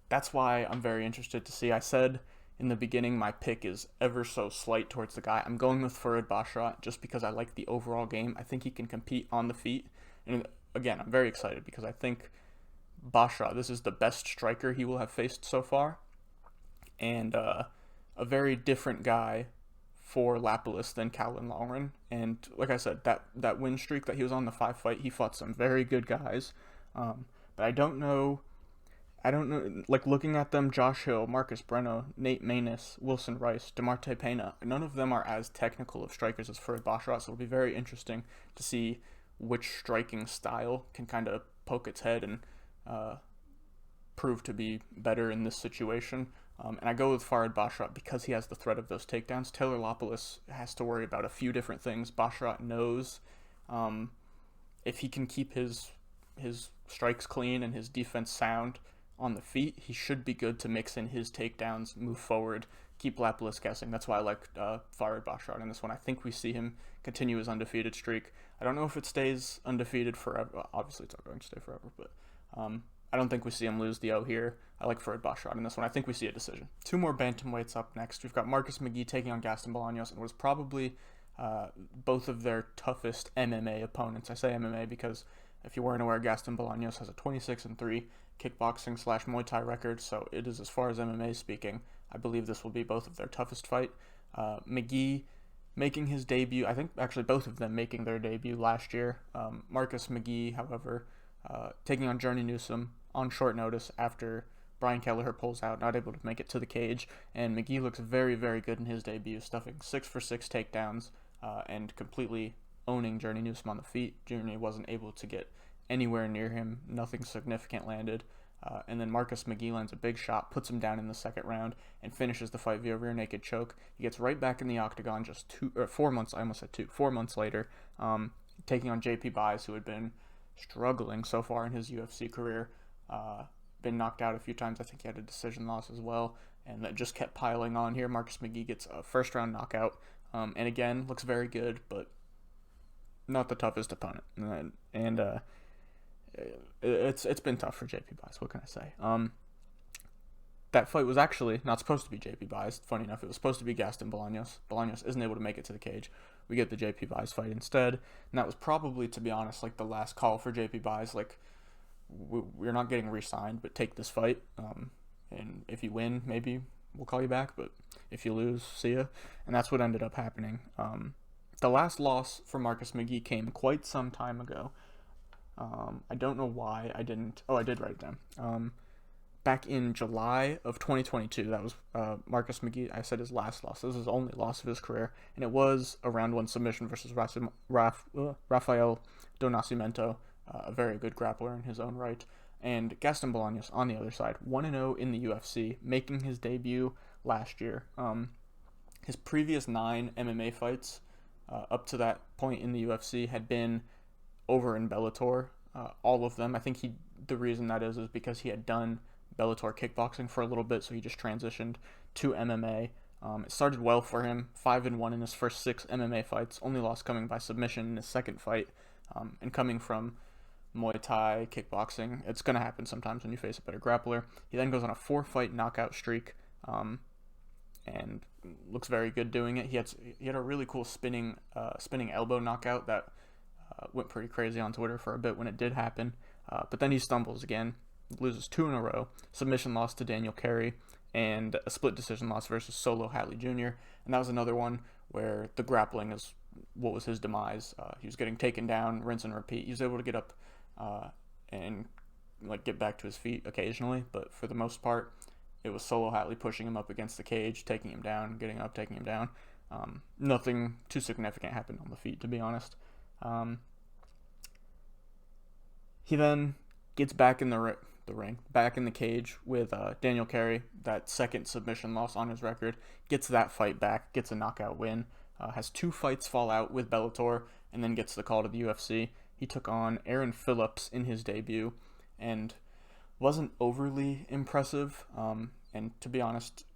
that's why I'm very interested to see. I said in the beginning my pick is ever so slight towards the guy. I'm going with Farid Basharat just because I like the overall game. I think he can compete on the feet. And again, I'm very excited because I think Basharat, this is the best striker he will have faced so far. And a very different guy for Lapalus than Kalen Lauren. And like I said, that win streak that he was on, the 5 fight, he fought some very good guys. But I don't know, like looking at them, Josh Hill, Marcus Breno, Nate Maness, Wilson Rice, DeMarte Pena, none of them are as technical of strikers as Farid Basharat, so it'll be very interesting to see which striking style can kind of poke its head and prove to be better in this situation. And I go with Farid Basharat because he has the threat of those takedowns. Taylor Lapalus has to worry about a few different things. Basharat knows if he can keep his strikes clean and his defense sound on the feet, he should be good to mix in his takedowns, move forward, keep Lapalus guessing. That's why I like Farid Basharat in this one. I think we see him continue his undefeated streak. I don't know if it stays undefeated forever. Obviously, it's not going to stay forever, but I don't think we see him lose the O here. I like Farid Basharat in this one. I think we see a decision. 2 more bantamweights up next. We've got Marcus McGee taking on Gaston Bolaños, and was probably both of their toughest MMA opponents. I say MMA because if you weren't aware, Gaston Bolaños has a 26-3 kickboxing / Muay Thai record, so it is, as far as MMA speaking, I believe this will be both of their toughest fight. McGee making his debut, I think actually both of them making their debut last year. Marcus McGee, however, taking on Journey Newsom on short notice after Brian Kelleher pulls out, not able to make it to the cage, and McGee looks very, very good in his debut, stuffing 6 for 6 takedowns and completely owning Journey Newsom on the feet. Journey wasn't able to get anywhere near him, nothing significant landed, and then Marcus McGee lands a big shot, puts him down in the second round, and finishes the fight via rear naked choke. He gets right back in the octagon just 4 months later, taking on JP Buys, who had been struggling so far in his UFC career. been knocked out a few times. I think he had a decision loss as well, and that just kept piling on here. Marcus McGee gets a first round knockout, and again looks very good, but not the toughest opponent. And it's been tough for JP Buys. What can I say? That fight was actually not supposed to be JP Buys. Funny enough, it was supposed to be Gaston Bolaños. Bolaños isn't able to make it to the cage. We get the JP Buys fight instead, and that was probably, to be honest, like the last call for JP Buys. Like, we're not getting re-signed, but take this fight. And if you win, maybe we'll call you back. But if you lose, see ya. And that's what ended up happening. The last loss for Marcus McGee came quite some time ago. I don't know why I didn't. Oh, I did write it down. Back in July of 2022, that was Marcus McGee. I said his last loss. This is his only loss of his career, and it was a round 1 submission versus Rafael Do Nascimento, a very good grappler in his own right. And Gaston Bolaños on the other side, 1-0 in the UFC, making his debut last year. His previous 9 MMA fights up to that point in the UFC had been over in Bellator. All of them. I think the reason that is because he had done Bellator kickboxing for a little bit, so he just transitioned to MMA. It started well for him, 5-1 in his first 6 MMA fights, only loss coming by submission in his second fight. And coming from Muay Thai, kickboxing, it's going to happen sometimes when you face a better grappler. He then goes on a 4-fight knockout streak, and looks very good doing it. He had a really cool spinning elbow knockout that went pretty crazy on Twitter for a bit when it did happen. But then he stumbles again, loses 2 in a row, submission loss to Daniel Carey, and a split decision loss versus Solo Hatley Jr. And that was another one where the grappling is what was his demise. He was getting taken down, rinse and repeat. He was able to get up and get back to his feet occasionally, but for the most part, it was Solo Hatley pushing him up against the cage, taking him down, getting up, taking him down. Nothing too significant happened on the feet, to be honest. He then gets back in the ring, back in the cage with Daniel Carey, that second submission loss on his record, gets that fight back, gets a knockout win, has 2 fights fall out with Bellator, and then gets the call to the UFC. He took on Aaron Phillips in his debut, and wasn't overly impressive, and to be honest,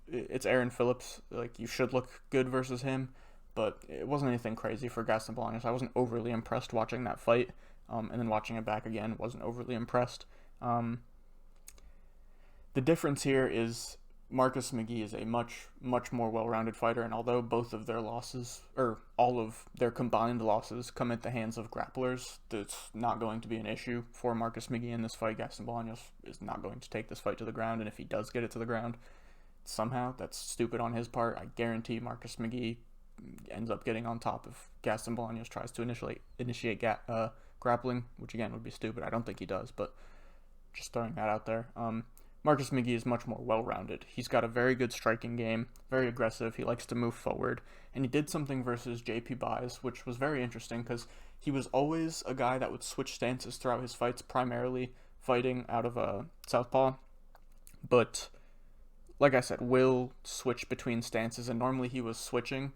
it's Aaron Phillips. Like, you should look good versus him, but it wasn't anything crazy for Gaston Bolaños. I wasn't overly impressed watching that fight, and then watching it back again, wasn't overly impressed. The difference here is Marcus McGee is a much, much more well-rounded fighter, and although both of their losses, or all of their combined losses, come at the hands of grapplers, that's not going to be an issue for Marcus McGee in this fight. Gaston Bolaños is not going to take this fight to the ground, and if he does get it to the ground, somehow, that's stupid on his part. I guarantee Marcus McGee ends up getting on top if Gaston Bolaños tries to initiate grappling, which again would be stupid. I don't think he does, but just throwing that out there. Marcus McGee is much more well-rounded. He's got a very good striking game, very aggressive. He likes to move forward, and he did something versus JP Buys, which was very interesting because he was always a guy that would switch stances throughout his fights, primarily fighting out of a southpaw. But like I said, will switch between stances, and normally he was switching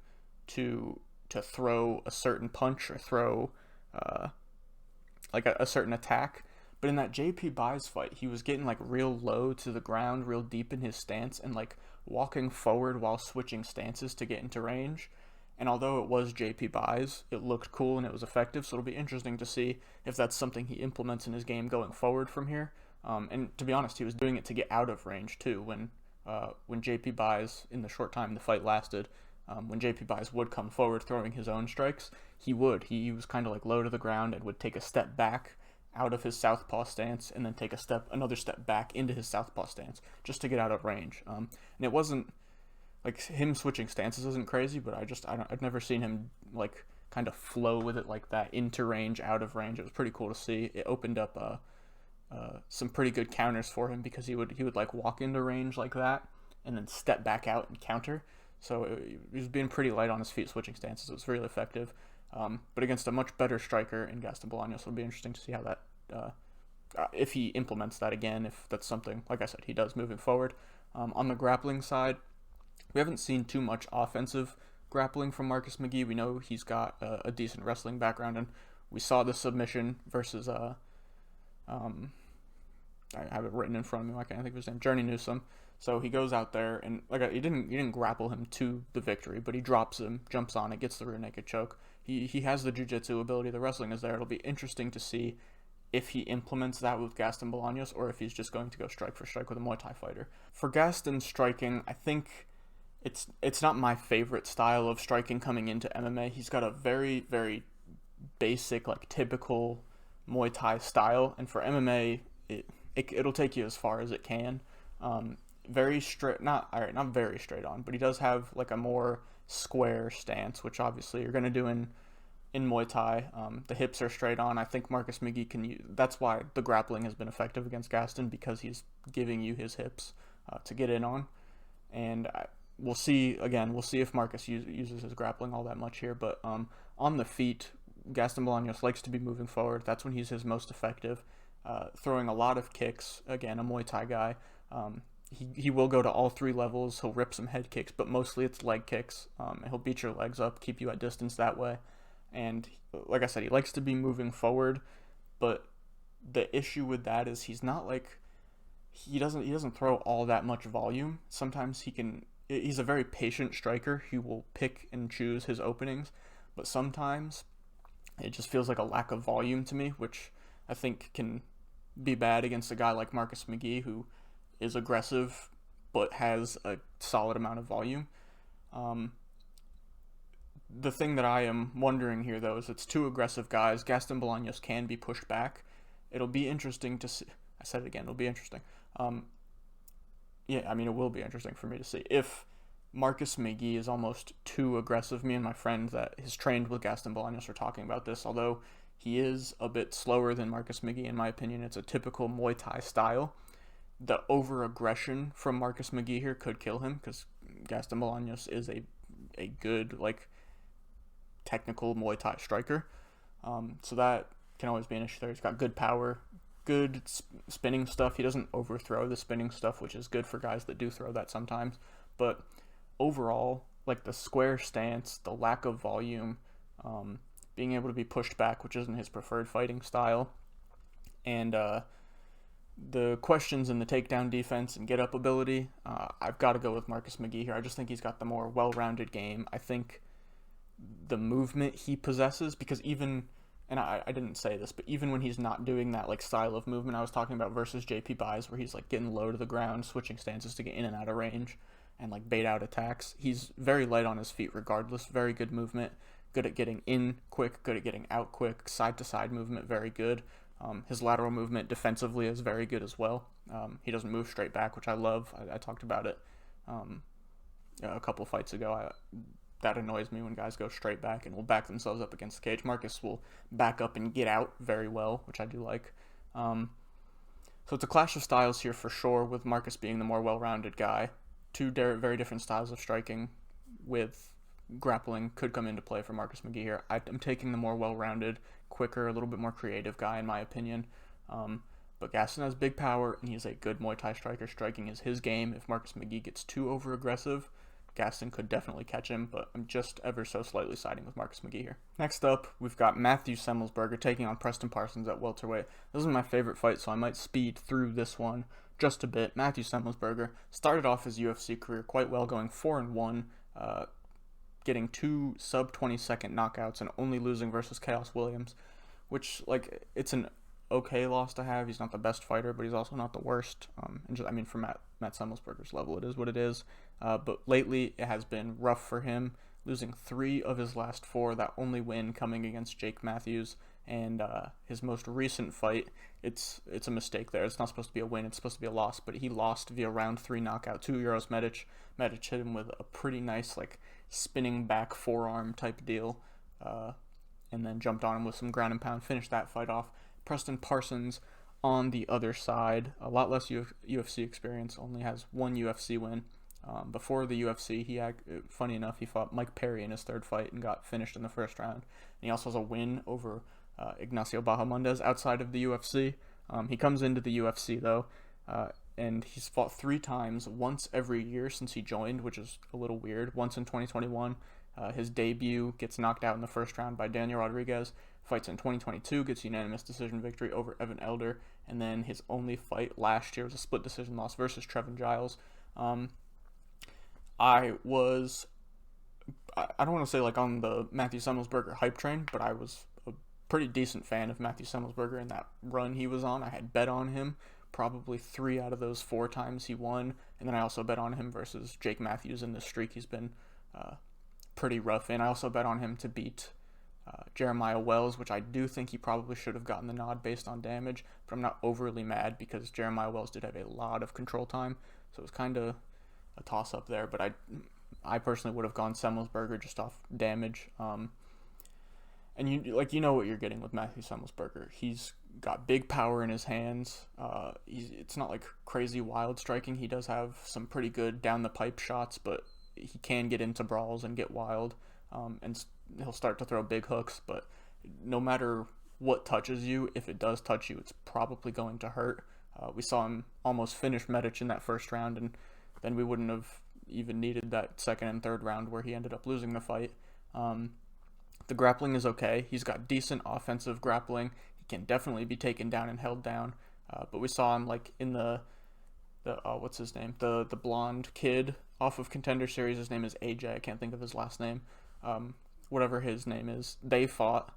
to throw a certain punch or throw a certain attack. But in that JP Buys fight, he was getting real low to the ground, real deep in his stance, and walking forward while switching stances to get into range. And although it was JP Buys, it looked cool and it was effective, so it'll be interesting to see if that's something he implements in his game going forward from here. And to be honest, he was doing it to get out of range too. When JP Buys, in the short time the fight lasted, when JP Buys would come forward throwing his own strikes, he was kind of low to the ground and would take a step back out of his southpaw stance and then take another step back into his southpaw stance just to get out of range. And it wasn't him switching stances isn't crazy, but I've never seen him kind of flow with it like that, into range, out of range. It was pretty cool to see. It opened up some pretty good counters for him because he would walk into range like that and then step back out and counter. So he was being pretty light on his feet switching stances. It was really effective. But against a much better striker in Gaston Bolaños, it'll be interesting to see how that, if he implements that again, if that's something, like I said, he does moving forward. On the grappling side, we haven't seen too much offensive grappling from Marcus McGee. We know he's got a decent wrestling background, and we saw the submission versus I have it written in front of me. I can't think of his name. Journey Newsom. So he goes out there and he didn't grapple him to the victory, but he drops him, jumps on it, gets the rear naked choke. He has the jiu-jitsu ability. The wrestling is there. It'll be interesting to see if he implements that with Gaston Bolaños or if he's just going to go strike for strike with a Muay Thai fighter. For Gaston striking, I think it's not my favorite style of striking coming into MMA. He's got a very, very basic, like typical Muay Thai style, and for MMA, it'll take you as far as it can. Very straight, not very straight on, but he does have like a more square stance, which obviously you're going to do in Muay Thai. The hips are straight on. I think Marcus McGee can use, that's why the grappling has been effective against Gaston, because he's giving you his hips to get in on. And we'll see if Marcus uses his grappling all that much here. But on the feet, Gaston Bolaños likes to be moving forward. That's when he's his most effective. Throwing a lot of kicks. Again, a Muay Thai guy. He will go to all three levels. He'll rip some head kicks, but mostly it's leg kicks. He'll beat your legs up, keep you at distance that way. And like I said, he likes to be moving forward, but the issue with that is he's not like, he doesn't throw all that much volume. Sometimes he's a very patient striker. He will pick and choose his openings, but sometimes it just feels like a lack of volume to me, which I think can be bad against a guy like Marcus McGee, who is aggressive but has a solid amount of volume. The thing that I am wondering here, though, is it's two aggressive guys. Gaston Bolaños can be pushed back. It'll be interesting to see. I said it again. It'll be interesting. It will be interesting for me to see if Marcus McGee is almost too aggressive. Me and my friend that has trained with Gaston Bolaños are talking about this. Although he is a bit slower than Marcus McGee, in my opinion, it's a typical Muay Thai style. The over-aggression from Marcus McGee here could kill him, because Gaston Bolaños is a good, like, technical Muay Thai striker. So that can always be an issue there. He's got good power, good spinning stuff. He doesn't overthrow the spinning stuff, which is good for guys that do throw that sometimes. But overall, like the square stance, the lack of volume, being able to be pushed back, which isn't his preferred fighting style, and the questions in the takedown defense and get-up ability, I've got to go with Marcus McGee here. I just think he's got the more well-rounded game. I think the movement he possesses, because even, and I didn't say this, but even when he's not doing that like style of movement I was talking about versus JP Buys, where he's like getting low to the ground, switching stances to get in and out of range and like bait out attacks, he's very light on his feet regardless. Very good movement, good at getting in quick, good at getting out quick, side to side movement, very good. His lateral movement defensively is very good as well. He doesn't move straight back, which I love. I talked about it a couple fights ago. That annoys me when guys go straight back and will back themselves up against the cage. Marcus will back up and get out very well, which I do like. So it's a clash of styles here for sure, with Marcus being the more well-rounded guy. Two very different styles of striking with grappling could come into play for Marcus McGee here. I'm taking the more well-rounded, quicker, a little bit more creative guy, in my opinion. But Gaston has big power, and he's a good Muay Thai striker. Striking is his game. If Marcus McGee gets too over-aggressive, Gaston could definitely catch him, but I'm just ever so slightly siding with Marcus McGee here. Next up, we've got Matthew Semelsberger taking on Preston Parsons at welterweight. This is my favorite fight, so I might speed through this one just a bit. Matthew Semelsberger started off his UFC career quite well, going 4-1, getting 2 sub-20-second knockouts and only losing versus Chaos Williams, which, like, it's an okay loss to have. He's not the best fighter, but he's also not the worst. For Matt Semelsberger's level, it is what it is. But lately, it has been rough for him, losing 3 of his last 4. That only win coming against Jake Matthews, and his most recent fight, it's a mistake there. It's not supposed to be a win, it's supposed to be a loss, but he lost via round 3 knockout to Uros Medic. Medic hit him with a pretty nice, like, spinning back forearm type deal, and then jumped on him with some ground and pound, finished that fight off. Preston Parsons on the other side, a lot less UFC experience, only has 1 UFC win. Before the UFC, funny enough, he fought Mike Perry in his 3rd fight and got finished in the 1st round. And he also has a win over Ignacio Bahamondes outside of the UFC. He comes into the UFC, though, and he's fought 3 times, once every year since he joined, which is a little weird. Once in 2021, his debut, gets knocked out in the 1st round by Daniel Rodriguez. fights in 2022, gets unanimous decision victory over Evan Elder, and then his only fight last year was a split decision loss versus Trevin Giles. I don't want to say like on the Matthew Semmelsberger hype train, but I was a pretty decent fan of Matthew Semmelsberger in that run he was on. I had bet on him probably 3 out of those 4 times he won, and then I also bet on him versus Jake Matthews in this streak he's been pretty rough in. I also bet on him to beat Jeremiah Wells, which I do think he probably should have gotten the nod based on damage, but I'm not overly mad because Jeremiah Wells did have a lot of control time, so it was kind of a toss-up there, but I personally would have gone Semmelsberger just off damage. And you know what you're getting with Matthew Semmelsberger. He's got big power in his hands. It's not like crazy wild striking. He does have some pretty good down the pipe shots, but he can get into brawls and get wild. And he'll start to throw big hooks. But no matter what touches you, if it does touch you, it's probably going to hurt. We saw him almost finish Medic in that first round, and then we wouldn't have even needed that second and third round where he ended up losing the fight. The grappling is okay. He's got decent offensive grappling. He can definitely be taken down and held down. But we saw him like in the what's his name? The blonde kid off of Contender Series. His name is AJ. I can't think of his last name. Whatever his name is. They fought,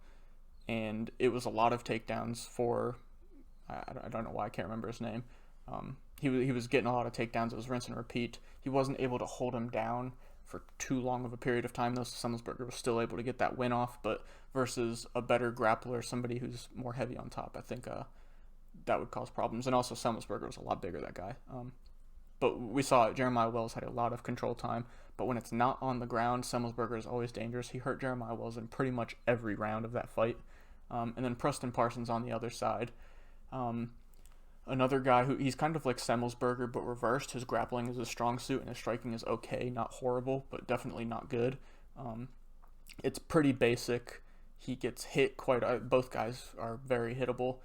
and it was a lot of takedowns for. I don't know why I can't remember his name. He was getting a lot of takedowns. It was rinse and repeat. He wasn't able to hold him down for too long of a period of time, though. Semmelsberger was still able to get that win off, but versus a better grappler, somebody who's more heavy on top, I think that would cause problems. And also Semmelsberger was a lot bigger, that guy. But we saw it. Jeremiah Wells had a lot of control time, but when it's not on the ground, Semmelsberger is always dangerous. He hurt Jeremiah Wells in pretty much every round of that fight. And then Preston Parsons on the other side. Another guy who he's kind of like Semmelsberger but reversed. His grappling is a strong suit and his striking is okay, not horrible, but definitely not good. It's pretty basic. He gets hit both guys are very hittable.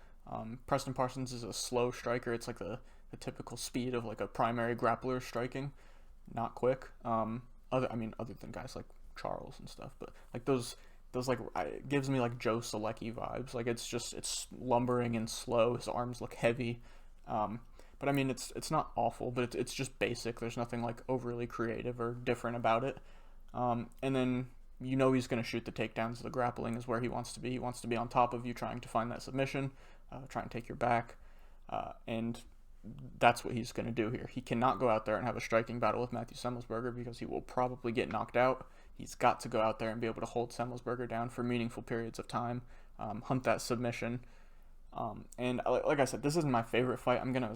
Preston Parsons is a slow striker. It's like the typical speed of like a primary grappler striking, not quick. Other than guys like Charles and stuff, but like those like it gives me like Joe Selecki vibes. Like it's lumbering and slow. His arms look heavy. But I mean it's not awful, but it's just basic. There's nothing like overly creative or different about it. And then you know he's going to shoot the takedowns. The grappling is where he wants to be. He wants to be on top of you, trying to find that submission, try and take your back, and that's what he's going to do here. He cannot go out there and have a striking battle with Matthew Semmelsberger because he will probably get knocked out. He's got to go out there and be able to hold Semmelsberger down for meaningful periods of time, hunt that submission. And like I said, this isn't my favorite fight. I'm gonna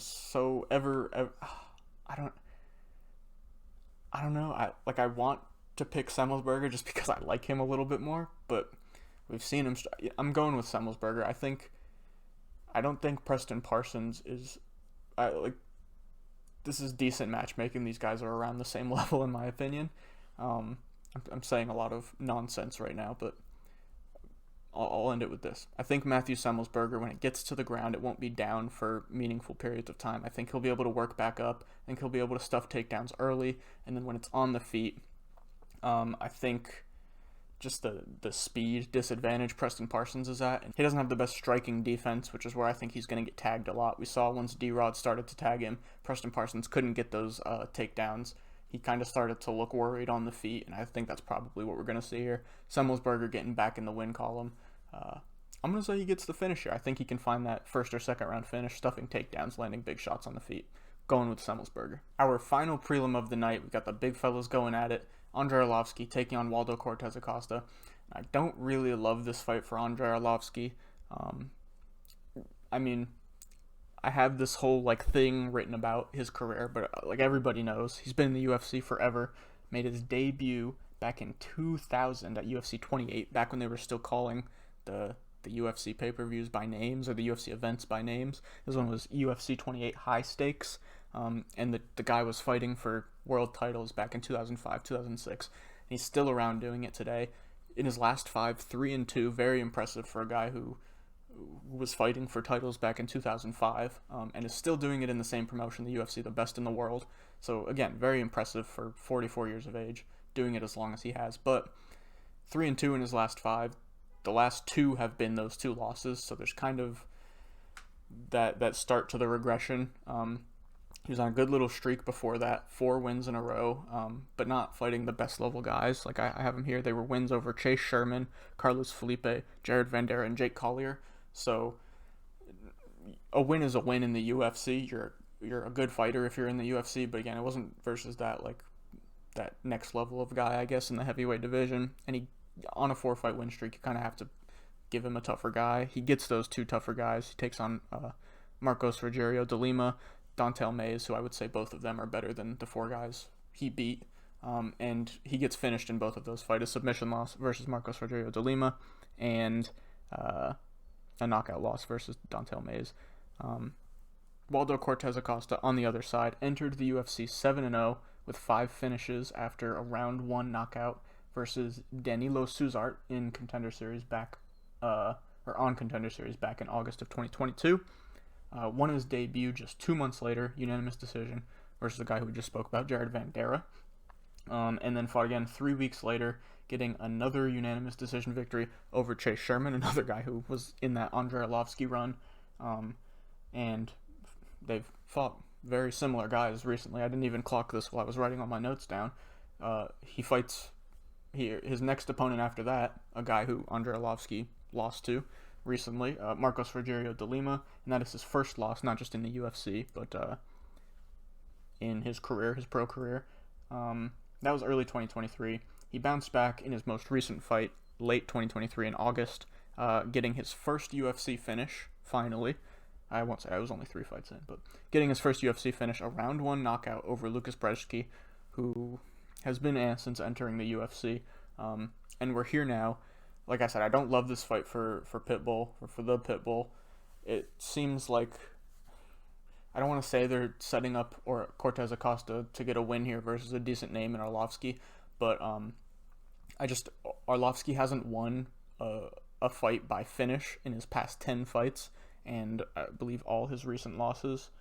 I don't know. I want to pick Semmelsberger just because I like him a little bit more, but we've seen him. I'm going with Semmelsberger. I don't think Preston Parsons is. This is decent matchmaking. These guys are around the same level in my opinion. I'm saying a lot of nonsense right now, but I'll end it with this. I think Matthew Semmelsberger, when it gets to the ground, it won't be down for meaningful periods of time. I think he'll be able to work back up. I think he'll be able to stuff takedowns early, and then when it's on the feet, I think just the speed disadvantage Preston Parsons is at. And he doesn't have the best striking defense, which is where I think he's going to get tagged a lot. We saw once D-Rod started to tag him, Preston Parsons couldn't get those takedowns. He kind of started to look worried on the feet, and I think that's probably what we're going to see here. Semmelsberger getting back in the win column. I'm going to say he gets the finish here. I think he can find that first or second round finish, stuffing takedowns, landing big shots on the feet. Going with Semmelsberger. Our final prelim of the night, we got the big fellas going at it. Andrei Arlovski taking on Waldo Cortez Acosta. I don't really love this fight for Andrei Arlovski. I have this whole thing written about his career, but everybody knows, he's been in the UFC forever. Made his debut back in 2000 at UFC 28, back when they were still calling the UFC pay-per-views by names, or the UFC events by names. This one was UFC 28 High Stakes, and the guy was fighting for world titles back in 2005, 2006. And he's still around doing it today. In his last 5, 3-2, very impressive for a guy who was fighting for titles back in 2005, and is still doing it in the same promotion, the UFC, the best in the world. So again, very impressive for 44 years of age, doing it as long as he has. But 3-2 in his last 5. the last two have been those two losses, so there's kind of that start to the regression. He was on a good little streak before that, 4 wins in a row, but not fighting the best level guys. Like I have him here. They were wins over Chase Sherman, Carlos Felipe, Jared Vandera, and Jake Collier. So a win is a win in the UFC. You're a good fighter if you're in the UFC, but again, it wasn't versus that next level of guy, I guess, in the heavyweight division. And he, on a 4-fight win streak, you kind of have to give him a tougher guy. He gets those 2 tougher guys. He takes on Marcos Rogerio de Lima, Dontel Mays, who I would say both of them are better than the 4 guys he beat. And he gets finished in both of those fights: a submission loss versus Marcos Rogerio de Lima, and a knockout loss versus Dontel Mays. Waldo Cortez Acosta, on the other side, entered the UFC 7-0 with 5 finishes after a round 1 knockout versus Danilo Suzart in Contender Series on Contender Series back in August of 2022. Won his debut just 2 months later, unanimous decision, versus the guy who we just spoke about, Jared Vandera. And then fought again 3 weeks later, getting another unanimous decision victory over Chase Sherman, another guy who was in that Andrei Arlovski run. And they've fought very similar guys recently. I didn't even clock this while I was writing all my notes down. He fights his next opponent after that, a guy who Andrei Arlovski lost to recently, Marcos Rogerio de Lima, and that is his first loss, not just in the UFC, but in his career, his pro career. That was early 2023. He bounced back in his most recent fight, late 2023 in August, getting his first UFC finish, finally. I won't say I was only 3 fights in, but getting his first UFC finish, a round 1 knockout over Lucas Brzeski, who has been since entering the UFC. And we're here now. Like I said, I don't love this fight for Pitbull, or for the Pitbull. It seems like, I don't want to say they're setting up or Cortez Acosta to get a win here versus a decent name in Arlovski, but Arlovski hasn't won a fight by finish in his past 10 fights, and I believe all his recent losses,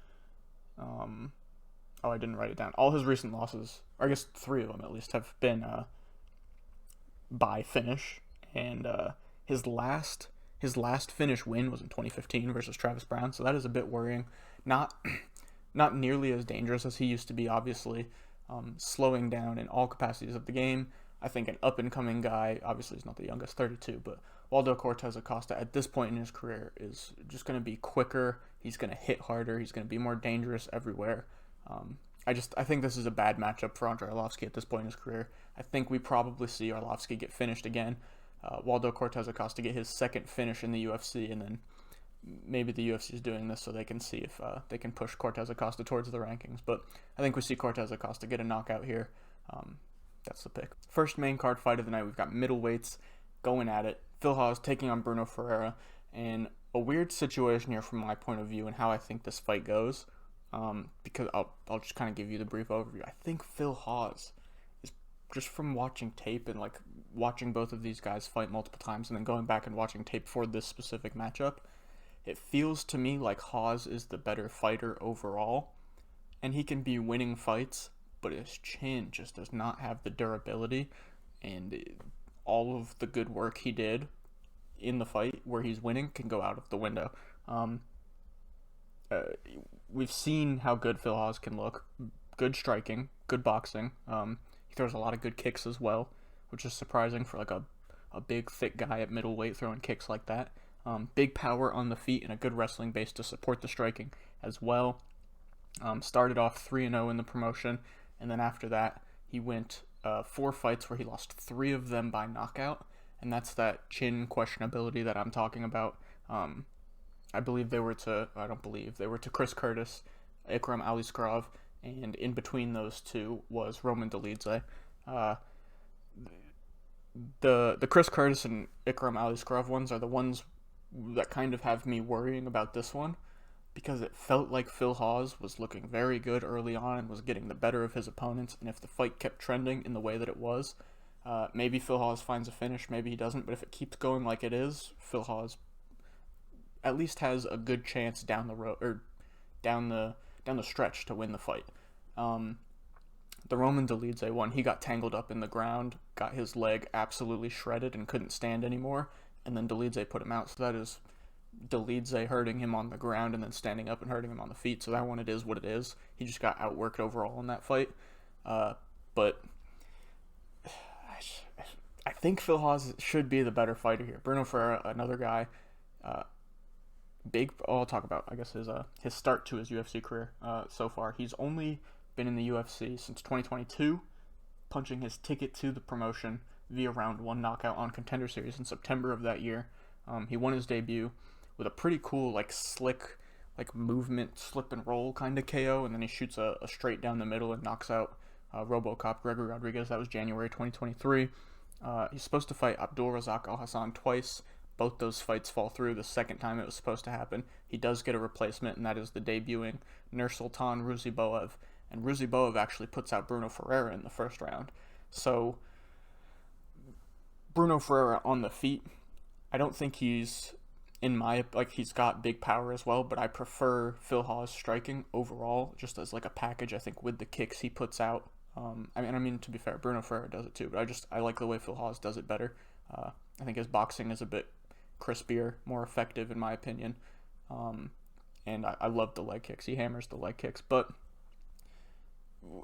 I didn't write it down. All his recent losses, or I guess 3 of them at least, have been by finish, and his last finish win was in 2015 versus Travis Brown, so that is a bit worrying. Not nearly as dangerous as he used to be, obviously, slowing down in all capacities of the game. I think an up-and-coming guy, obviously he's not the youngest, 32, but Waldo Cortez Acosta at this point in his career is just going to be quicker, he's going to hit harder, he's going to be more dangerous everywhere. I think this is a bad matchup for Andrei Arlovski at this point in his career. I think we probably see Arlovski get finished again, Waldo Cortez Acosta get his second finish in the UFC, and then maybe the UFC is doing this so they can see if they can push Cortez Acosta towards the rankings. But I think we see Cortez Acosta get a knockout here. That's the pick. First main card fight of the night, we've got middleweights going at it. Phil Hawes taking on Bruno Ferreira, and a weird situation here from my point of view and how I think this fight goes. Because I'll just kind of give you the brief overview. I think Phil Hawes is, just from watching tape and like watching both of these guys fight multiple times and then going back and watching tape for this specific matchup, it feels to me like Hawes is the better fighter overall, and he can be winning fights, but his chin just does not have the durability, and all of the good work he did in the fight where he's winning can go out of the window. We've seen how good Phil Hawes can look. Good striking, good boxing. He throws a lot of good kicks as well, which is surprising for like a big, thick guy at middleweight throwing kicks like that. Big power on the feet and a good wrestling base to support the striking as well. Started off 3-0 in the promotion, and then after that he went 4 fights where he lost 3 of them by knockout, and that's that chin questionability that I'm talking about. I believe they were to Chris Curtis, Ikram Aliskerov, and in between those two was Roman Dolidze. The Chris Curtis and Ikram Aliskerov ones are the ones that kind of have me worrying about this one, because it felt like Phil Hawes was looking very good early on and was getting the better of his opponents, and if the fight kept trending in the way that it was, maybe Phil Hawes finds a finish, maybe he doesn't, but if it keeps going like it is, Phil Hawes at least has a good chance down the road, or down the stretch, to win the fight. The Roman Dolidze one, he got tangled up in the ground, got his leg absolutely shredded and couldn't stand anymore, and then Dolidze put him out. So that is Dolidze hurting him on the ground and then standing up and hurting him on the feet. So that one, it is what it is. He just got outworked overall in that fight. But I think Phil Hawes should be the better fighter here. Bruno Ferreira, another guy, big. I'll talk about, I guess, his start to his UFC career so far. He's only been in the UFC since 2022, punching his ticket to the promotion via round 1 knockout on Contender Series in September of that year. He won his debut with a pretty cool, like, slick, like, movement, slip and roll kind of KO, and then he shoots a straight down the middle and knocks out RoboCop Gregory Rodriguez. That was January 2023. He's supposed to fight Abdulrazak Al-Hassan twice. Both those fights fall through. The second time it was supposed to happen, he does get a replacement, and that is the debuting Nursultan Ruziboev. And Ruziboev actually puts out Bruno Ferreira in the first round. So, Bruno Ferreira on the feet, I don't think he's, he's got big power as well, but I prefer Phil Hawes striking overall, just as like a package, I think, with the kicks he puts out. I mean, to be fair, Bruno Ferreira does it too, but I like the way Phil Hawes does it better. I think his boxing is a bit crispier, more effective in my opinion. And I love the leg kicks. He hammers the leg kicks, but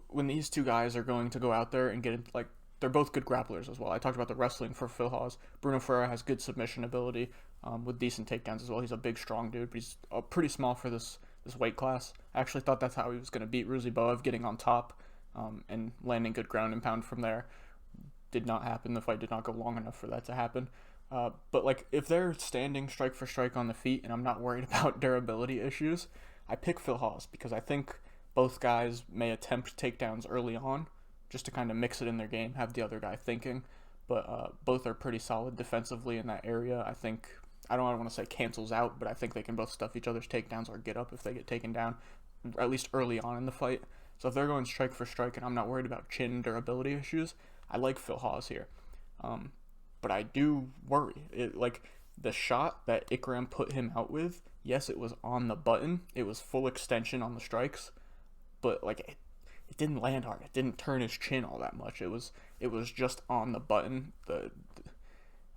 when these two guys are going to go out there and get, like, they're both good grapplers as well. I talked about the wrestling for Phil Hawes. Bruno Ferreira has good submission ability with decent takedowns as well. He's a big, strong dude, but he's pretty small for this weight class. I actually thought that's how he was going to beat Ruziboev, getting on top and landing good ground and pound from there. Did not happen. The fight did not go long enough for that to happen. But, like, if they're standing strike for strike on the feet and I'm not worried about durability issues, I pick Phil Hawes because I think both guys may attempt takedowns early on just to kind of mix it in their game, have the other guy thinking. But both are pretty solid defensively in that area. I think, I don't want to say cancels out, but I think they can both stuff each other's takedowns or get up if they get taken down, at least early on in the fight. So if they're going strike for strike and I'm not worried about chin durability issues, I like Phil Hawes here. But I do worry. Like, the shot that Ikram put him out with, yes, it was on the button. It was full extension on the strikes. But, like, it didn't land hard. It didn't turn his chin all that much. It was just on the button.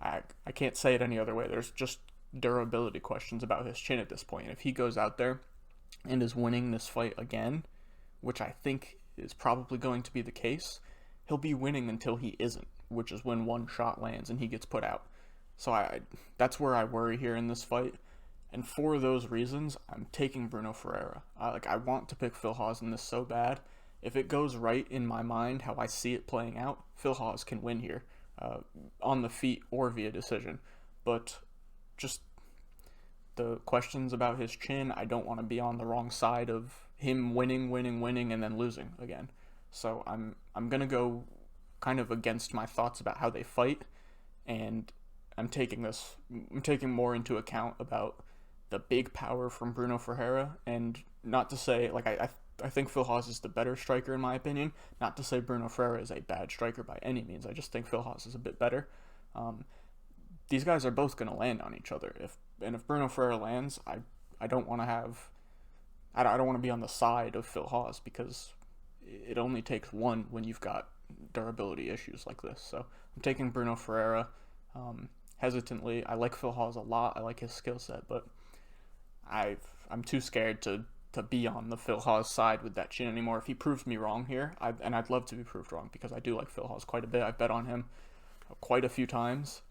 I can't say it any other way. There's just durability questions about his chin at this point. If he goes out there and is winning this fight again, which I think is probably going to be the case, he'll be winning until he isn't, which is when one shot lands and he gets put out. So that's where I worry here in this fight. And for those reasons, I'm taking Bruno Ferreira. I want to pick Phil Hawes in this so bad. If it goes right in my mind, how I see it playing out, Phil Hawes can win here, on the feet or via decision. But just the questions about his chin, I don't want to be on the wrong side of him winning, and then losing again. So I'm going to go kind of against my thoughts about how they fight, and I'm taking more into account about the big power from Bruno Ferreira, and not to say, like, I think Phil Hawes is the better striker in my opinion, not to say Bruno Ferreira is a bad striker by any means. I just think Phil Hawes is a bit better. These guys are both going to land on each other. If Bruno Ferreira lands, I don't want to be on the side of Phil Hawes, because it only takes one when you've got durability issues like this. So I'm taking Bruno Ferreira hesitantly. I like Phil Hawes a lot. I like his skill set, but I'm too scared to be on the Phil Hawes side with that chin anymore. If he proves me wrong here, I'd love to be proved wrong, because I do like Phil Hawes quite a bit. I've bet on him quite a few times.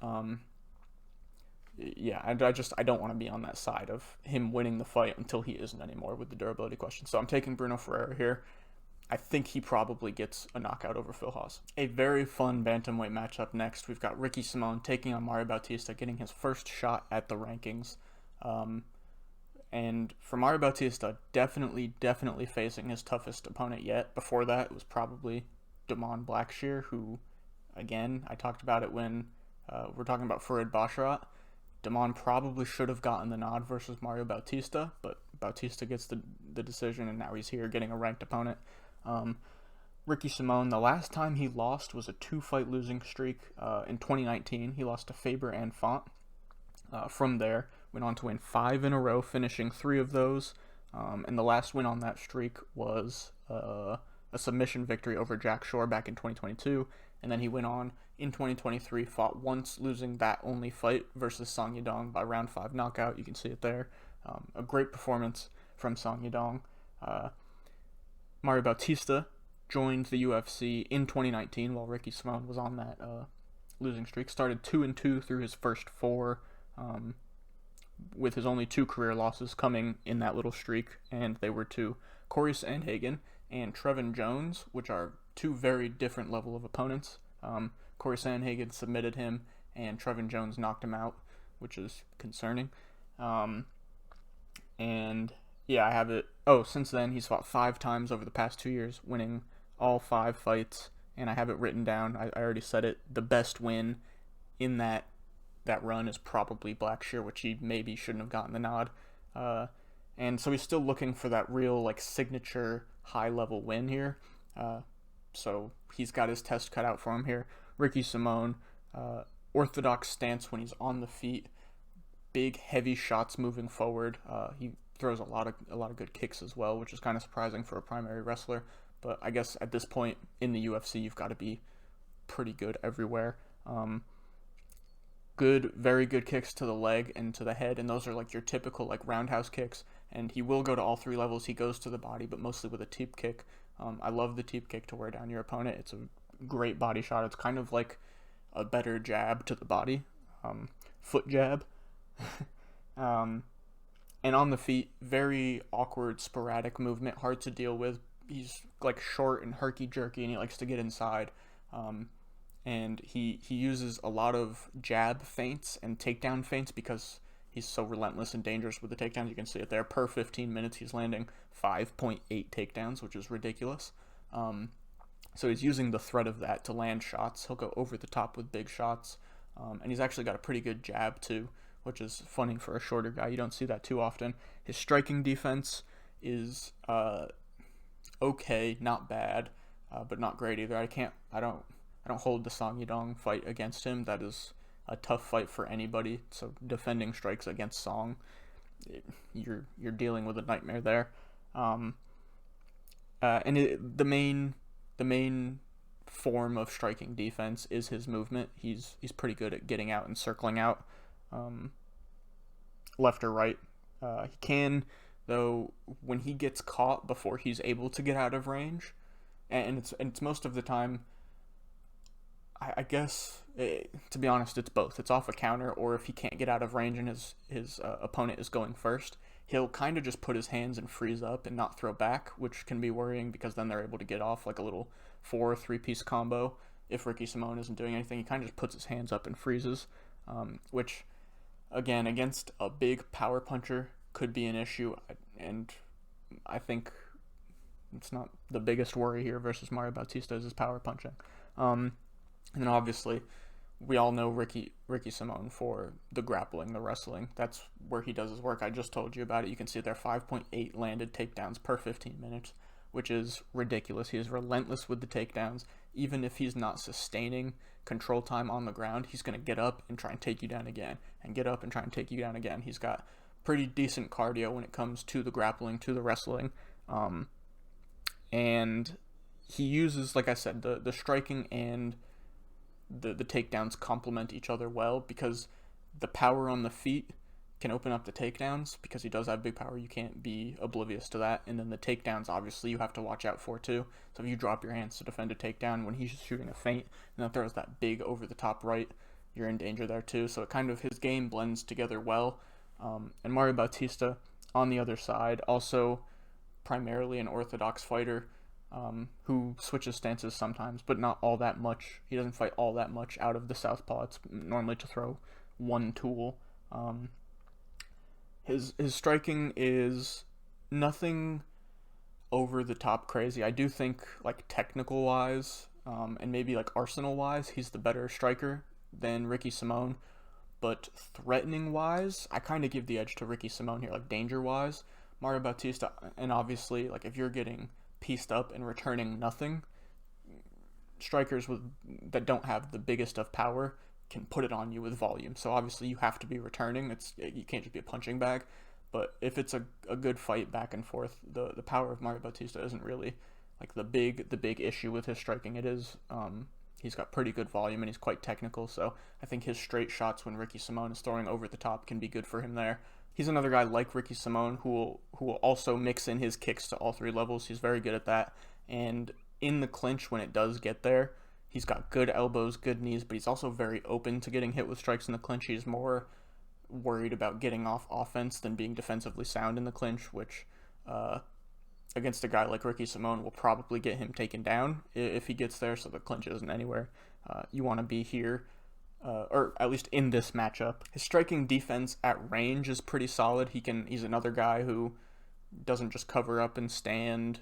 Yeah, I don't want to be on that side of him winning the fight until he isn't anymore with the durability question. So I'm taking Bruno Ferreira here. I think he probably gets a knockout over Phil Hawes. A very fun bantamweight matchup next. We've got Ricky Simón taking on Mario Bautista, getting his first shot at the rankings. And for Mario Bautista, definitely facing his toughest opponent yet. Before that, it was probably Damon Blackshear, who, again, I talked about it when we're talking about Farid Basharat. Damon probably should have gotten the nod versus Mario Bautista, but Bautista gets the decision, and now he's here getting a ranked opponent. Ricky Simón, the last time he lost was a 2-fight losing streak in 2019. He lost to Faber and Font. From there, went on to win 5 in a row, finishing 3 of those. And the last win on that streak was a submission victory over Jack Shore back in 2022. and then he went on in 2023, fought once, losing that only fight versus Song Yadong by round 5 knockout. You can see it there. A great performance from Song Yadong. Mario Bautista joined the UFC in 2019 while Ricky Simón was on that losing streak. Started 2-2 through his first 4, with his only 2 career losses coming in that little streak, and they were to Corey Sandhagen and Trevin Jones, which are 2 very different level of opponents. Corey Sandhagen submitted him, and Trevin Jones knocked him out, which is concerning. And yeah, I have it. Oh, since then, he's fought 5 times over the past 2 years, winning all 5 fights, and I have it written down. I already said it. The best win in that run is probably Blackshear, which he maybe shouldn't have gotten the nod. And so he's still looking for that real, like, signature high-level win here. So he's got his test cut out for him here. Ricky Simón, orthodox stance when he's on the feet, big, heavy shots moving forward. He throws a lot of good kicks as well, which is kind of surprising for a primary wrestler. But I guess at this point in the UFC, you've got to be pretty good everywhere. Very good kicks to the leg and to the head, and those are like your typical like roundhouse kicks. And he will go to all 3 levels. He goes to the body, but mostly with a teep kick. I love the teep kick to wear down your opponent. It's a great body shot. It's kind of like a better jab to the body, foot jab. And on the feet, very awkward, sporadic movement, hard to deal with. He's like short and herky-jerky, and he likes to get inside. And he uses a lot of jab feints and takedown feints because he's so relentless and dangerous with the takedowns. You can see it there. Per 15 minutes, he's landing 5.8 takedowns, which is ridiculous. So he's using the threat of that to land shots. He'll go over the top with big shots. And he's actually got a pretty good jab, too, which is funny for a shorter guy. You don't see that too often. His striking defense is okay, not bad, but not great either. I don't hold the Song Yadong fight against him. That is a tough fight for anybody. So defending strikes against Song, you're dealing with a nightmare there. And the main form of striking defense is his movement. He's pretty good at getting out and circling out, left or right. He can, though, when he gets caught before he's able to get out of range, and it's most of the time. I guess, to be honest, it's both. It's off a counter, or if he can't get out of range and his opponent is going first, he'll kind of just put his hands and freeze up and not throw back, which can be worrying because then they're able to get off like a little 4 or 3-piece combo. If Ricky Simón isn't doing anything, he kind of just puts his hands up and freezes, which, again, against a big power puncher could be an issue, and I think it's not the biggest worry here versus Mario Bautista is his power punching. And then obviously, we all know Ricky Simón for the grappling, the wrestling. That's where he does his work. I just told you about it. You can see there 5.8 landed takedowns per 15 minutes, which is ridiculous. He is relentless with the takedowns. Even if he's not sustaining control time on the ground, he's going to get up and try and take you down again, and get up and try and take you down again. He's got pretty decent cardio when it comes to the grappling, to the wrestling. And he uses, like I said, the striking and the takedowns complement each other well because the power on the feet can open up the takedowns because he does have big power. You can't be oblivious to that. And then the takedowns, obviously, you have to watch out for too. So if you drop your hands to defend a takedown when he's shooting a feint and then throws that big over-the-top right, you're in danger there too. So it kind of, his game blends together well. And Mario Bautista, on the other side, also primarily an orthodox fighter, who switches stances sometimes, but not all that much. He doesn't fight all that much out of the southpaw. It's normally to throw one tool. His striking is nothing over the top crazy. I do think, like, technical wise, and maybe like arsenal wise, he's the better striker than Ricky Simón. But threatening wise, I kind of give the edge to Ricky Simón here. Like danger wise, Mario Bautista, and obviously, like, if you're getting pieced up and returning nothing, strikers that don't have the biggest of power can put it on you with volume. So obviously you have to be returning. You can't just be a punching bag. But if it's a good fight back and forth, the power of Mario Bautista isn't really like the big issue with his striking. It is He's got pretty good volume and he's quite technical, so I think his straight shots when Ricky Simón is throwing over the top can be good for him there. He's another guy like Ricky Simón who will also mix in his kicks to all three levels. He's very good at that. And in the clinch, when it does get there, he's got good elbows, good knees, but he's also very open to getting hit with strikes in the clinch. He's more worried about getting off offense than being defensively sound in the clinch, which against a guy like Ricky Simón will probably get him taken down if he gets there, so the clinch isn't anywhere you want to be here, or at least in this matchup. His striking defense at range is pretty solid. He's another guy who doesn't just cover up and stand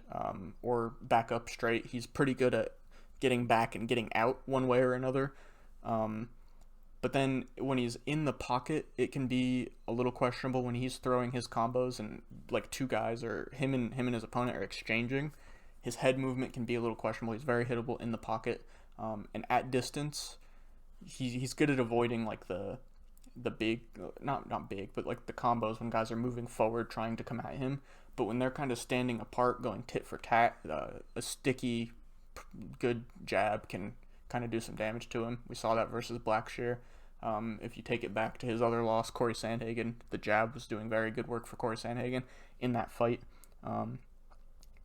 or back up straight. He's pretty good at getting back and getting out one way or another. But then when he's in the pocket, it can be a little questionable when he's throwing his combos and like two guys or him and his opponent are exchanging. His head movement can be a little questionable. He's very hittable in the pocket, and at distance, he's good at avoiding like the big, not big, but like the combos when guys are moving forward trying to come at him. But when they're kind of standing apart, going tit for tat, a sticky, good jab can kind of do some damage to him. We saw that versus Blackshear. If you take it back to his other loss, Corey Sandhagen, the jab was doing very good work for Corey Sandhagen in that fight.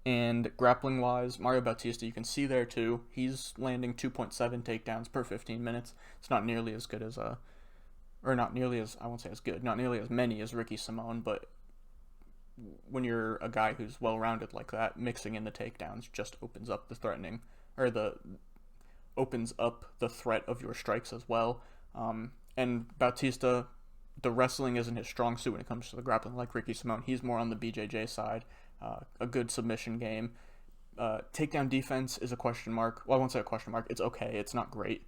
And grappling-wise, Mario Bautista, you can see there too, he's landing 2.7 takedowns per 15 minutes. It's not nearly as good as, or not nearly as, I won't say as good, not nearly as many as Ricky Simón, but when you're a guy who's well-rounded like that, mixing in the takedowns just opens up the threatening, or opens up the threat of your strikes as well. And Bautista, the wrestling isn't his strong suit when it comes to the grappling like Ricky Simón. He's more on the BJJ side, a good submission game. Takedown defense is a question mark. Well, I won't say a question mark. It's okay. It's not great.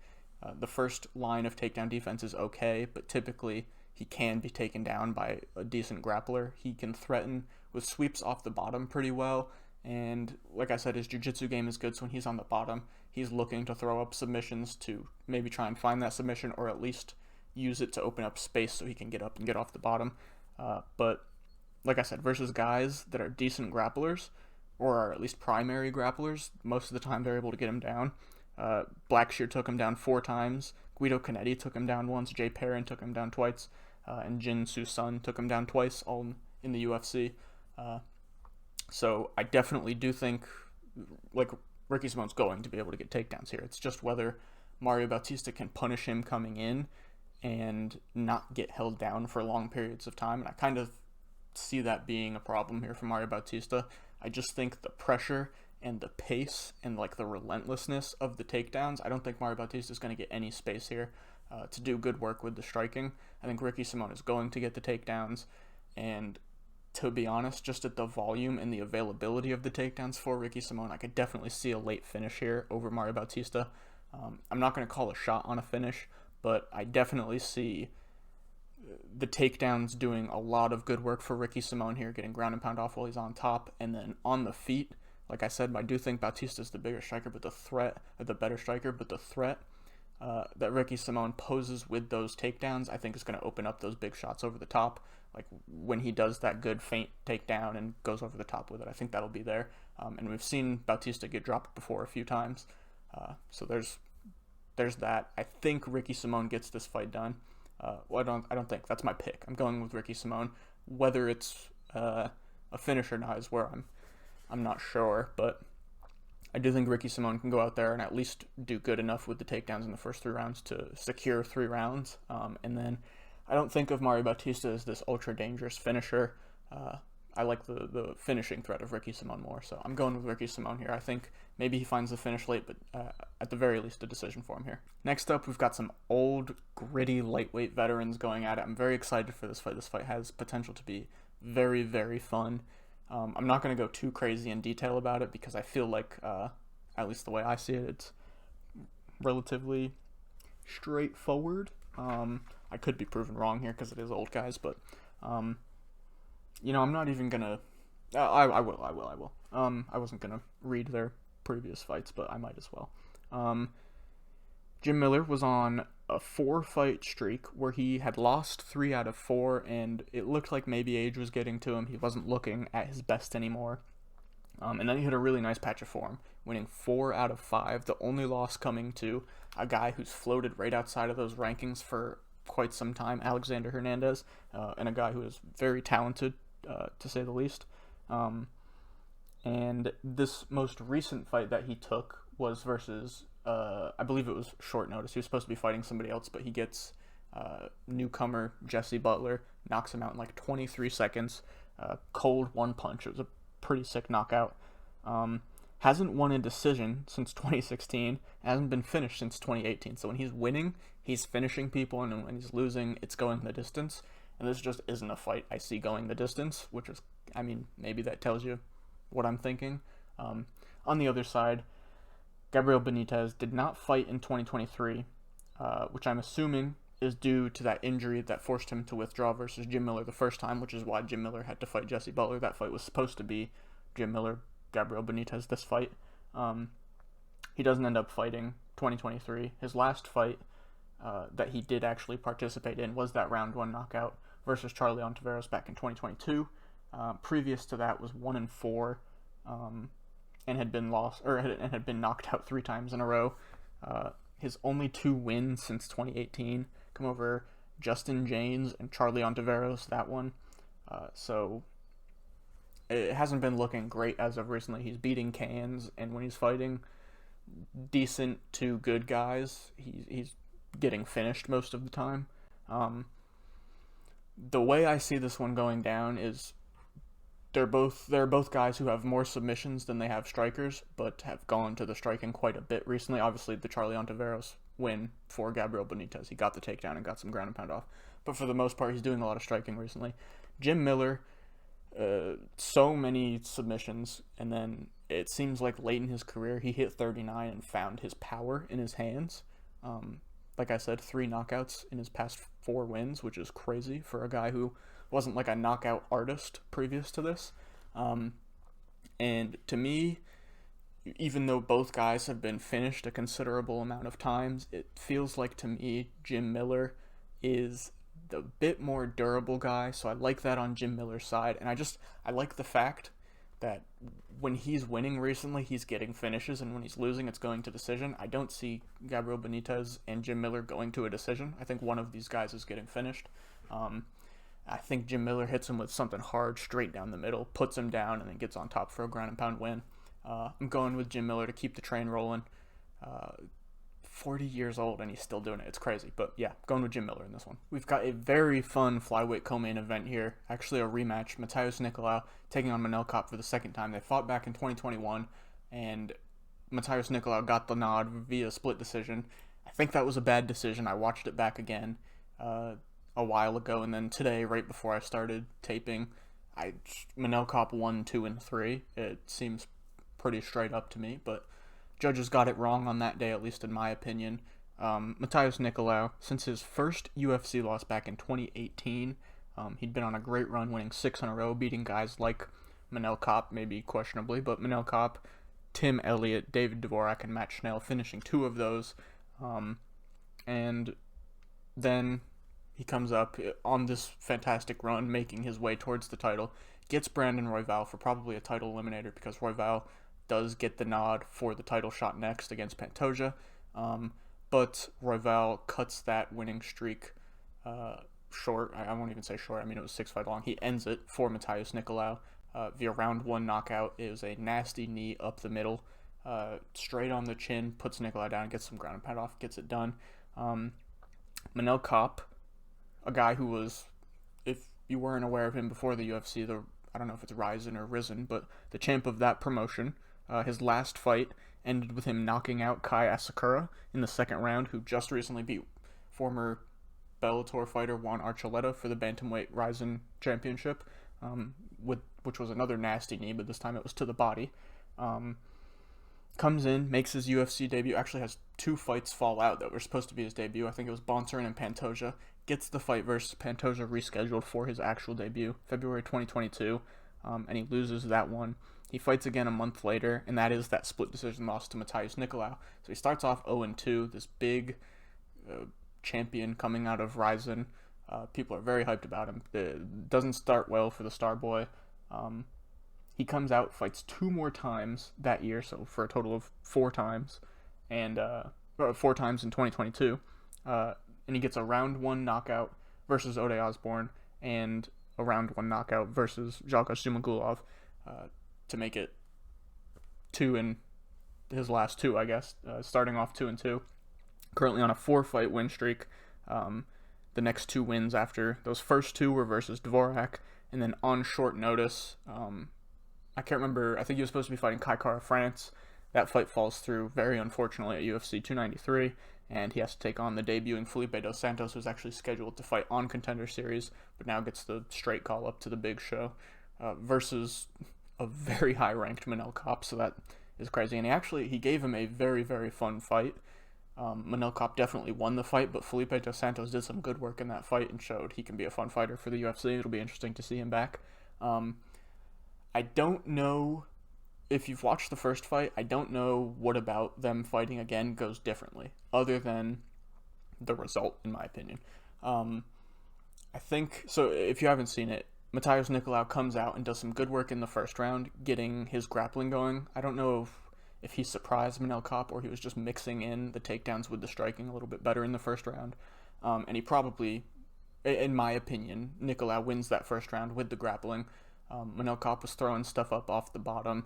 The first line of takedown defense is okay, but typically he can be taken down by a decent grappler. He can threaten with sweeps off the bottom pretty well. And like I said, his jiu-jitsu game is good, so when he's on the bottom, he's looking to throw up submissions to maybe try and find that submission or at least use it to open up space so he can get up and get off the bottom. But like I said, versus guys that are decent grapplers or are at least primary grapplers, most of the time they're able to get him down. Blackshear took him down 4 times. Guido Canetti took him down once. Jay Perrin took him down twice. And Jin Soo Sun took him down twice, all in the UFC. So I definitely do think like Ricky Simón's going to be able to get takedowns here. It's just whether Mario Bautista can punish him coming in and not get held down for long periods of time. And I kind of see that being a problem here for Mario Bautista. I just think the pressure and the pace and like the relentlessness of the takedowns, I don't think Mario Bautista is going to get any space here to do good work with the striking. I think Ricky Simón is going to get the takedowns, and to be honest, just at the volume and the availability of the takedowns for Ricky Simón, I could definitely see a late finish here over Mario Bautista. I'm not going to call a shot on a finish, but I definitely see the takedowns doing a lot of good work for Ricky Simón here, getting ground and pound off while he's on top, and then on the feet, like I said, I do think Bautista's the bigger striker, but the better striker, but the threat that Ricky Simón poses with those takedowns, I think is going to open up those big shots over the top. Like when he does that good feint takedown and goes over the top with it, I think that'll be there. And we've seen Bautista get dropped before a few times. So there's that. I think Ricky Simón gets this fight done. Well, I don't think. That's my pick. I'm going with Ricky Simón. Whether it's a finish or not is where I'm not sure, but I do think Ricky Simón can go out there and at least do good enough with the takedowns in the first 3 rounds to secure 3 rounds. And then I don't think of Mario Bautista as this ultra dangerous finisher. I like the finishing threat of Ricky Simón more, so I'm going with Ricky Simón here. I think maybe he finds the finish late, but at the very least a decision for him here. Next up, we've got some old, gritty, lightweight veterans going at it. I'm very excited for this fight. This fight has potential to be very, very fun. I'm not going to go too crazy in detail about it because I feel like, at least the way I see it, it's relatively straightforward. I could be proven wrong here because it is old guys, but I'm not even gonna. I will. I wasn't gonna read their previous fights, but I might as well. Jim Miller was on a 4-fight streak where he had lost 3 out of 4, and it looked like maybe age was getting to him. He wasn't looking at his best anymore. And then he hit a really nice patch of form, winning 4 out of 5. The only loss coming to a guy who's floated right outside of those rankings for quite some time, Alexander Hernandez, and a guy who is very talented, to say the least. And this most recent fight that he took was versus, I believe it was short notice. He was supposed to be fighting somebody else, but he gets newcomer Jesse Butler, knocks him out in like 23 seconds. Cold one punch. It was a pretty sick knockout. Hasn't won a decision since 2016. Hasn't been finished since 2018. So when he's winning, he's finishing people, and when he's losing, it's going the distance. And this just isn't a fight I see going the distance, which is, I mean, maybe that tells you what I'm thinking. On the other side, Gabriel Benitez did not fight in 2023, which I'm assuming is due to that injury that forced him to withdraw versus Jim Miller the first time, which is why Jim Miller had to fight Jesse Butler. That fight was supposed to be Jim Miller, Gabriel Benitez, this fight. He doesn't end up fighting 2023. His last fight that he did actually participate in was that round 1 knockout versus Charlie Ontiveros back in 2022. Previous to that was 1-4, and had been had been knocked out 3 times in a row. His only 2 wins since 2018 come over Justin James and Charlie Ontiveros, that one. So it hasn't been looking great as of recently. He's beating cans, and when he's fighting decent to good guys, he's getting finished most of the time. The way I see this one going down is they're both guys who have more submissions than they have strikers, but have gone to the striking quite a bit recently. Obviously, the Charlie Ontiveros win for Gabriel Benitez. He got the takedown and got some ground and pound off. But for the most part, he's doing a lot of striking recently. Jim Miller, so many submissions, and then it seems like late in his career, he hit 39 and found his power in his hands. Like I said, 3 knockouts in his past 4 wins, which is crazy for a guy who wasn't like a knockout artist previous to this. And to me, even though both guys have been finished a considerable amount of times, it feels like to me Jim Miller is the bit more durable guy. So I like that on Jim Miller's side. And I like the fact that when he's winning recently, he's getting finishes, and when he's losing, it's going to decision. I don't see Gabriel Benitez and Jim Miller going to a decision. I think one of these guys is getting finished. I think Jim Miller hits him with something hard straight down the middle, puts him down, and then gets on top for a ground and pound win. I'm going with Jim Miller to keep the train rolling. 40 years old, and he's still doing it. It's crazy. But yeah, going with Jim Miller in this one. We've got a very fun flyweight co-main event here. Actually, a rematch. Matheus Nicolau taking on Manel Kape for the second time. They fought back in 2021, and Matheus Nicolau got the nod via split decision. I think that was a bad decision. I watched it back again a while ago, and then today, right before I started taping, Manel Kape won 2 and 3. It seems pretty straight up to me, but judges got it wrong on that day, at least in my opinion. Matheus Nicolau, since his first UFC loss back in 2018, he'd been on a great run, winning 6 in a row, beating guys like Manel Kape, maybe questionably, but Manel Kape, Tim Elliott, David Dvorak, and Matt Schnell, finishing 2 of those. And then he comes up on this fantastic run, making his way towards the title, gets Brandon Royval for probably a title eliminator, because Royval does get the nod for the title shot next against Pantoja, but Royval cuts that winning streak short. I won't even say short. I mean, it was 6 fight long. He ends it for Matheus Nicolau via round 1 knockout. It was a nasty knee up the middle, straight on the chin, puts Nicolau down, gets some ground and pound off, gets it done. Manel Kape, a guy who was, if you weren't aware of him before the UFC, I don't know if it's Ryzen or Risen, but the champ of that promotion. His last fight ended with him knocking out Kai Asakura in the second round, who just recently beat former Bellator fighter Juan Archuleta for the Bantamweight Ryzen Championship, which was another nasty knee, but this time it was to the body. Comes in, makes his UFC debut, actually has 2 fights fall out that were supposed to be his debut. I think it was Bonsarin and Pantoja. Gets the fight versus Pantoja rescheduled for his actual debut, February 2022, and he loses that one. He fights again a month later, and that is that split decision loss to Matheus Nicolau. So he starts off 0-2, this big champion coming out of Ryzen. People are very hyped about him. It doesn't start well for the star boy. He comes out, fights 2 more times that year, so for a total of 4 times, and 4 times in 2022. And he gets a round 1 knockout versus Ode Osborne and a round 1 knockout versus Jalka Zumagulov to make it 2 in his last 2, I guess, starting off 2-2. Currently on a 4-fight win streak. The next 2 wins after those first 2 were versus Dvorak, and then on short notice, I can't remember, I think he was supposed to be fighting Kai Kara France. That fight falls through, very unfortunately, at UFC 293, and he has to take on the debuting Felipe Dos Santos, who's actually scheduled to fight on Contender Series, but now gets the straight call up to the big show, versus a very high-ranked Manel Kape, so that is crazy. And he gave him a very, very fun fight. Manel Kape definitely won the fight, but Felipe Dos Santos did some good work in that fight and showed he can be a fun fighter for the UFC. It'll be interesting to see him back. I don't know if you've watched the first fight. I don't know what about them fighting again goes differently, other than the result, in my opinion. I think, so if you haven't seen it, Matheus Nicolau comes out and does some good work in the first round, getting his grappling going. I don't know if he surprised Manel Kape or he was just mixing in the takedowns with the striking a little bit better in the first round. And he probably, in my opinion, Nicolau wins that first round with the grappling. Manel Kape was throwing stuff up off the bottom,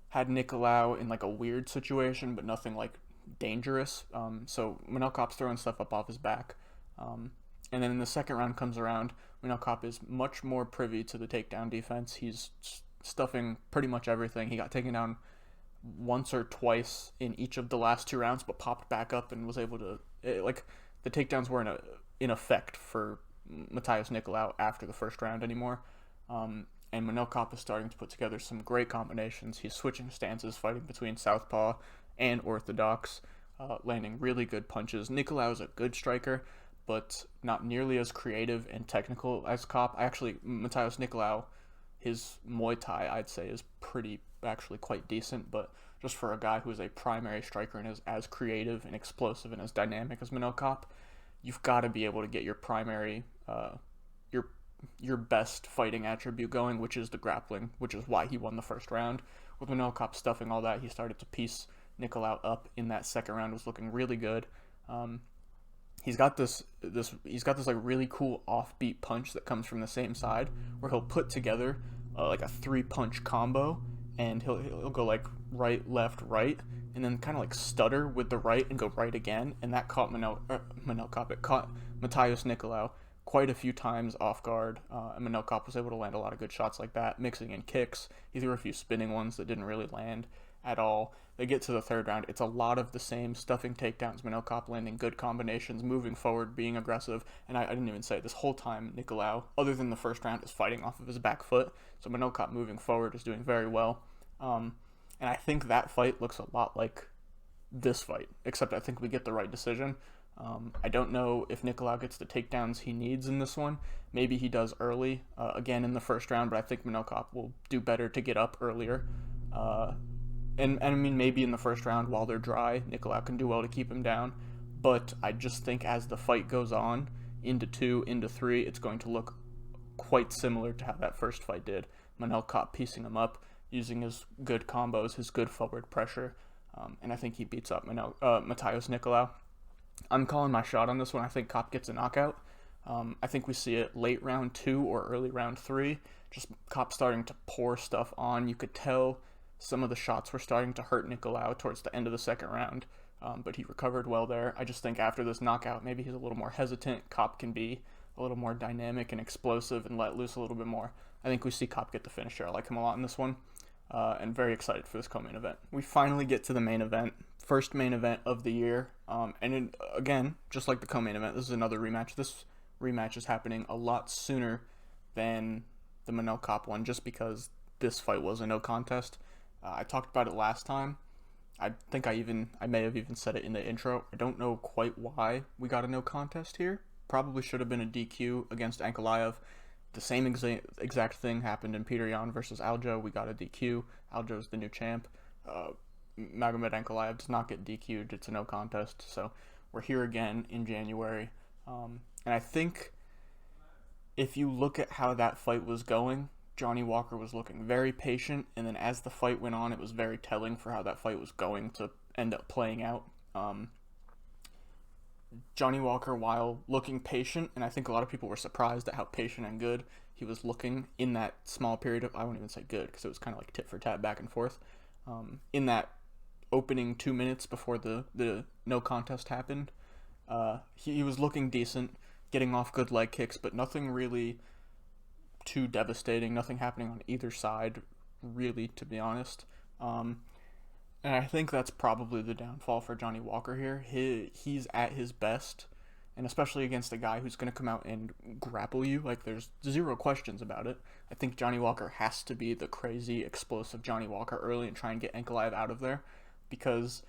had Nicolau in like a weird situation, but nothing like dangerous. So Manel Kape's throwing stuff up off his back. And then in the second round comes around, Manel Kape is much more privy to the takedown defense. He's stuffing pretty much everything. He got taken down once or twice in each of the last 2 rounds, but popped back up and was able to, the takedowns weren't in effect for Matheus Nicolau after the first round anymore. And Manel Kape is starting to put together some great combinations. He's switching stances, fighting between southpaw and orthodox, landing really good punches. Nicolau is a good striker, but not nearly as creative and technical as Kape. Matheus Nicolau, his Muay Thai, I'd say, is actually quite decent, but just for a guy who is a primary striker and is as creative and explosive and as dynamic as Manel Kape, you've got to be able to get your primary, your best fighting attribute going, which is the grappling, which is why he won the first round. With Manel Kape stuffing all that, he started to piece Nicolau up in that second round. Was looking really good. He's got this like really cool offbeat punch that comes from the same side, where he'll put together like a 3-punch combo, and he'll go like right, left, right, and then kind of like stutter with the right and go right again, and that caught it caught Matheus Nicolau quite a few times off guard, and Manel Kape was able to land a lot of good shots like that, mixing in kicks. He threw a few spinning ones that didn't really land at all. They get to the third round, it's a lot of the same, stuffing takedowns, Manel Kape landing good combinations, moving forward, being aggressive, and I didn't even say, this whole time Nicolau, other than the first round, is fighting off of his back foot, so Manel Kape moving forward is doing very well. And I think that fight looks a lot like this fight, except I think we get the right decision. I don't know if Nicolau gets the takedowns he needs in this one. Maybe he does early, again in the first round, but I think Manel Kape will do better to get up earlier. And I mean, maybe in the first round while they're dry, Nicolau can do well to keep him down. But I just think as the fight goes on, into 2, into 3, it's going to look quite similar to how that first fight did. Manel Kape piecing him up, using his good combos, his good forward pressure, and I think he beats up Matheus Nicolau. I'm calling my shot on this one. I think Kape gets a knockout. I think we see it late round 2 or early round 3. Just Kape starting to pour stuff on. You could tell some of the shots were starting to hurt Nicolau towards the end of the second round, but he recovered well there. I just think after this knockout, maybe he's a little more hesitant. Kape can be a little more dynamic and explosive and let loose a little bit more. I think we see Kape get the finish here. I like him a lot in this one, and very excited for this co-main event. We finally get to the main event. First main event of the year, again, just like the co-main event, this is another rematch. This rematch is happening a lot sooner than the Manel Kape one, just because this fight was a no contest. I talked about it last time. I think I may have even said it in the intro. I don't know quite why we got a no contest here. Probably should have been a DQ against Ankalaev. The same exact thing happened in Peter Yan versus Aljo. We got a DQ. Aljo's the new champ. Magomed Ankalaev does not get DQ'd. It's a no contest. So we're here again in January. And I think if you look at how that fight was going, Johnny Walker was looking very patient, and then as the fight went on, it was very telling for how that fight was going to end up playing out. Johnny Walker, while looking patient, and I think a lot of people were surprised at how patient and good he was looking in that small period of, I won't even say good, because it was kind of like tit for tat back and forth. In that opening 2 minutes before the no contest happened, he was looking decent, getting off good leg kicks, but nothing really too devastating, nothing happening on either side, really, to be honest. And I think that's probably the downfall for Johnny Walker here. He's at his best, and especially against a guy who's going to come out and grapple you. Like, there's zero questions about it. I think Johnny Walker has to be the crazy, explosive Johnny Walker early and try and get Ankalaev out of there, because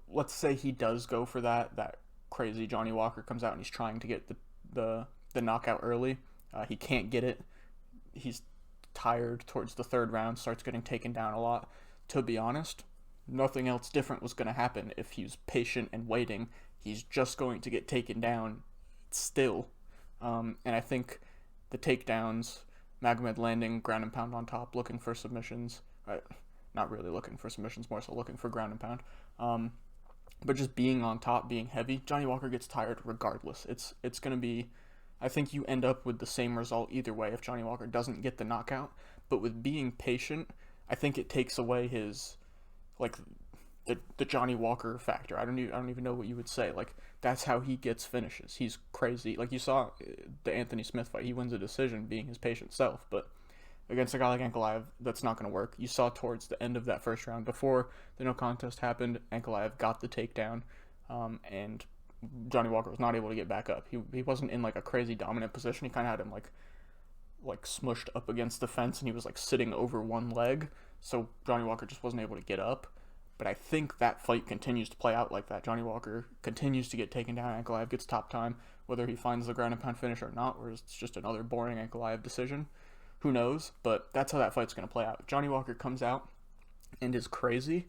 let's say he does go for that crazy Johnny Walker comes out and he's trying to get the knockout early. He can't get it. He's tired towards the third round, starts getting taken down a lot. To be honest, nothing else different was going to happen if he's patient and waiting. He's just going to get taken down still. And I think the takedowns, Magomed landing ground and pound on top, looking for submissions, right? Not really looking for submissions, more so looking for ground and pound. But just being on top, being heavy, Johnny Walker gets tired regardless. It's going to be, I think you end up with the same result either way if Johnny Walker doesn't get the knockout. But with being patient, I think it takes away his, like, the Johnny Walker factor. I don't even know what you would say. Like, that's how he gets finishes. He's crazy. Like, you saw the Anthony Smith fight. He wins a decision being his patient self. But against a guy like Ankalaev, that's not going to work. You saw towards the end of that first round, before the no contest happened, Ankalaev got the takedown, and Johnny Walker was not able to get back up. He wasn't in, like, a crazy dominant position. He kind of had him, like smushed up against the fence, and he was like sitting over one leg, so Johnny Walker just wasn't able to get up. But I think that fight continues to play out like that. Johnny Walker continues to get taken down. Ankalaev gets top time, whether he finds the ground and pound finish or not, or it's just another boring Ankalaev decision. Who knows? But that's how that fight's going to play out. Johnny Walker comes out and is crazy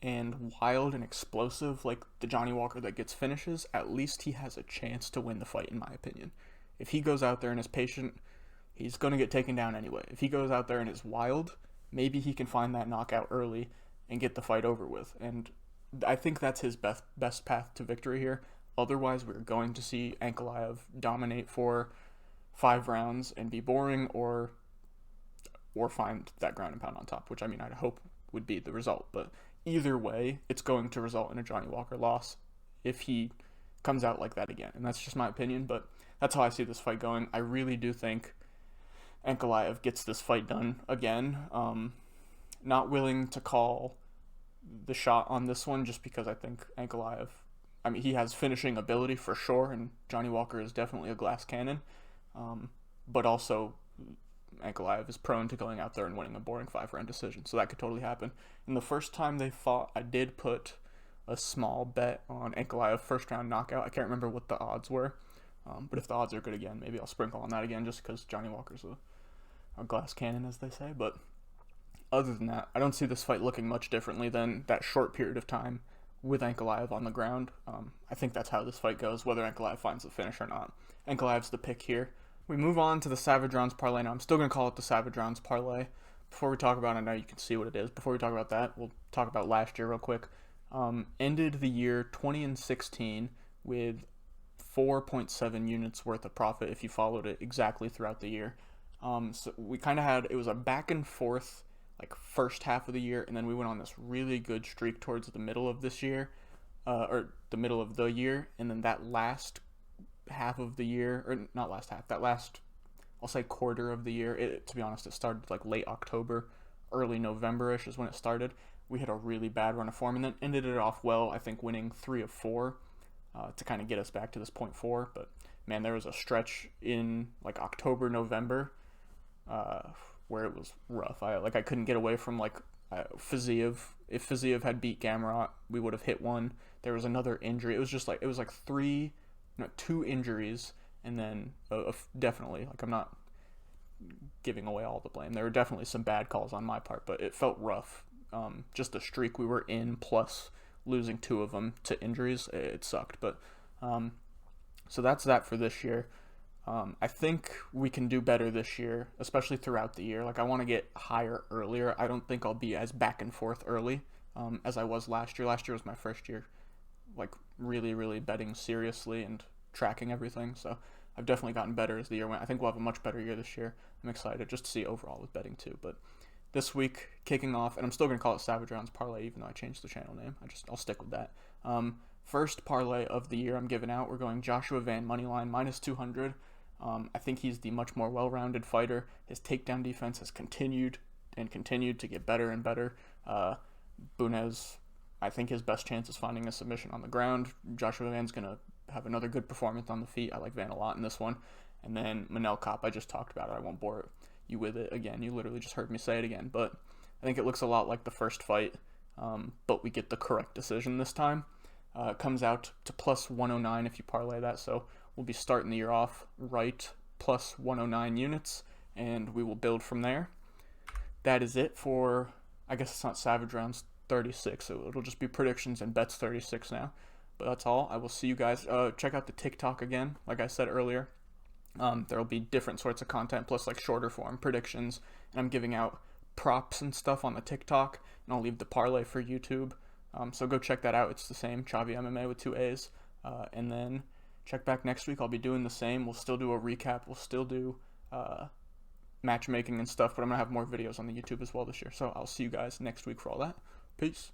and wild and explosive, like the Johnny Walker that gets finishes. At least he has a chance to win the fight, in my opinion. If he goes out there and is patient, he's going to get taken down anyway. If he goes out there and is wild, maybe he can find that knockout early and get the fight over with. And I think that's his best path to victory here. Otherwise, we're going to see Ankalaev dominate for 5 rounds and be boring, or find that ground and pound on top, which, I mean, I'd hope would be the result. But either way, it's going to result in a Johnny Walker loss if he comes out like that again. And that's just my opinion, but that's how I see this fight going. I really do think Ankalaev gets this fight done again. Not willing to call the shot on this one just because I think Ankalaev, I mean, he has finishing ability for sure, and Johnny Walker is definitely a glass cannon. But also, Ankalaev is prone to going out there and winning a boring 5-round decision, so that could totally happen. And the first time they fought, I did put a small bet on Ankalaev first-round knockout. I can't remember what the odds were. But if the odds are good again, maybe I'll sprinkle on that again just because Johnny Walker's a glass cannon, as they say. But other than that, I don't see this fight looking much differently than that short period of time with Ankalaev on the ground. I think that's how this fight goes, whether Ankalaev finds the finish or not. Ankalaev's the pick here. We move on to the Savage Rounds Parlay. Now, I'm still going to call it the Savage Rounds Parlay. Before we talk about it, I know you can see what it is. Before we talk about that, we'll talk about last year real quick. Ended the year 20-16 with 4.7 units worth of profit if you followed it exactly throughout the year. So we kind of had, it was a back and forth, like, first half of the year, and then we went on this really good streak towards the middle of this year, or the middle of the year, and then that last half of the year, or not last half, that last, I'll say quarter of the year, to be honest, it started like late October, early November-ish is when it started. We had a really bad run of form, and then ended it off well, I think winning 3 of 4, to kind of get us back to this point 4. But man, there was a stretch in like October, November, where it was rough. I couldn't get away from Fiziev. If Fiziev had beat Gamrot, we would have hit one. There was another injury. It was just like, it was like 2 injuries, and then definitely, like, I'm not giving away all the blame. There were definitely some bad calls on my part, but it felt rough. Just the streak we were in, plus losing 2 of them to injuries, it sucked. But so that's that for this year. I think we can do better this year, especially throughout the year. Like, I want to get higher earlier. I don't think I'll be as back and forth early as I was last year. Last year was my first year, like, really, really betting seriously and tracking everything. So I've definitely gotten better as the year went. I think we'll have a much better year this year. I'm excited just to see overall with betting too. But this week, kicking off, and I'm still going to call it Savage Rounds Parlay, even though I changed the channel name. I'll stick with that. First parlay of the year I'm giving out. We're going Joshua Van moneyline minus 200. I think he's the much more well-rounded fighter. His takedown defense has continued to get better and better. Bunez, I think his best chance is finding a submission on the ground. Joshua Van's going to have another good performance on the feet. I like Van a lot in this one. And then Manel Kopp, I just talked about it. I won't bore you with it again. You literally just heard me say it again. But I think it looks a lot like the first fight, but we get the correct decision this time. It comes out to plus 109 if you parlay that. So we'll be starting the year off right, plus 109 units, and we will build from there. That is it for, I guess it's not Savage Rounds 36, so it'll just be predictions and bets 36 now. But that's all. I will see you guys. Check out the TikTok again, like I said earlier. There'll be different sorts of content, plus like shorter form predictions, and I'm giving out props and stuff on the TikTok, and I'll leave the parlay for YouTube. So go check that out. It's the same, Chavi MMA with 2 A's. And then check back next week. I'll be doing the same. We'll still do a recap. We'll still do matchmaking and stuff, but I'm going to have more videos on the YouTube as well this year. So I'll see you guys next week for all that. Peace.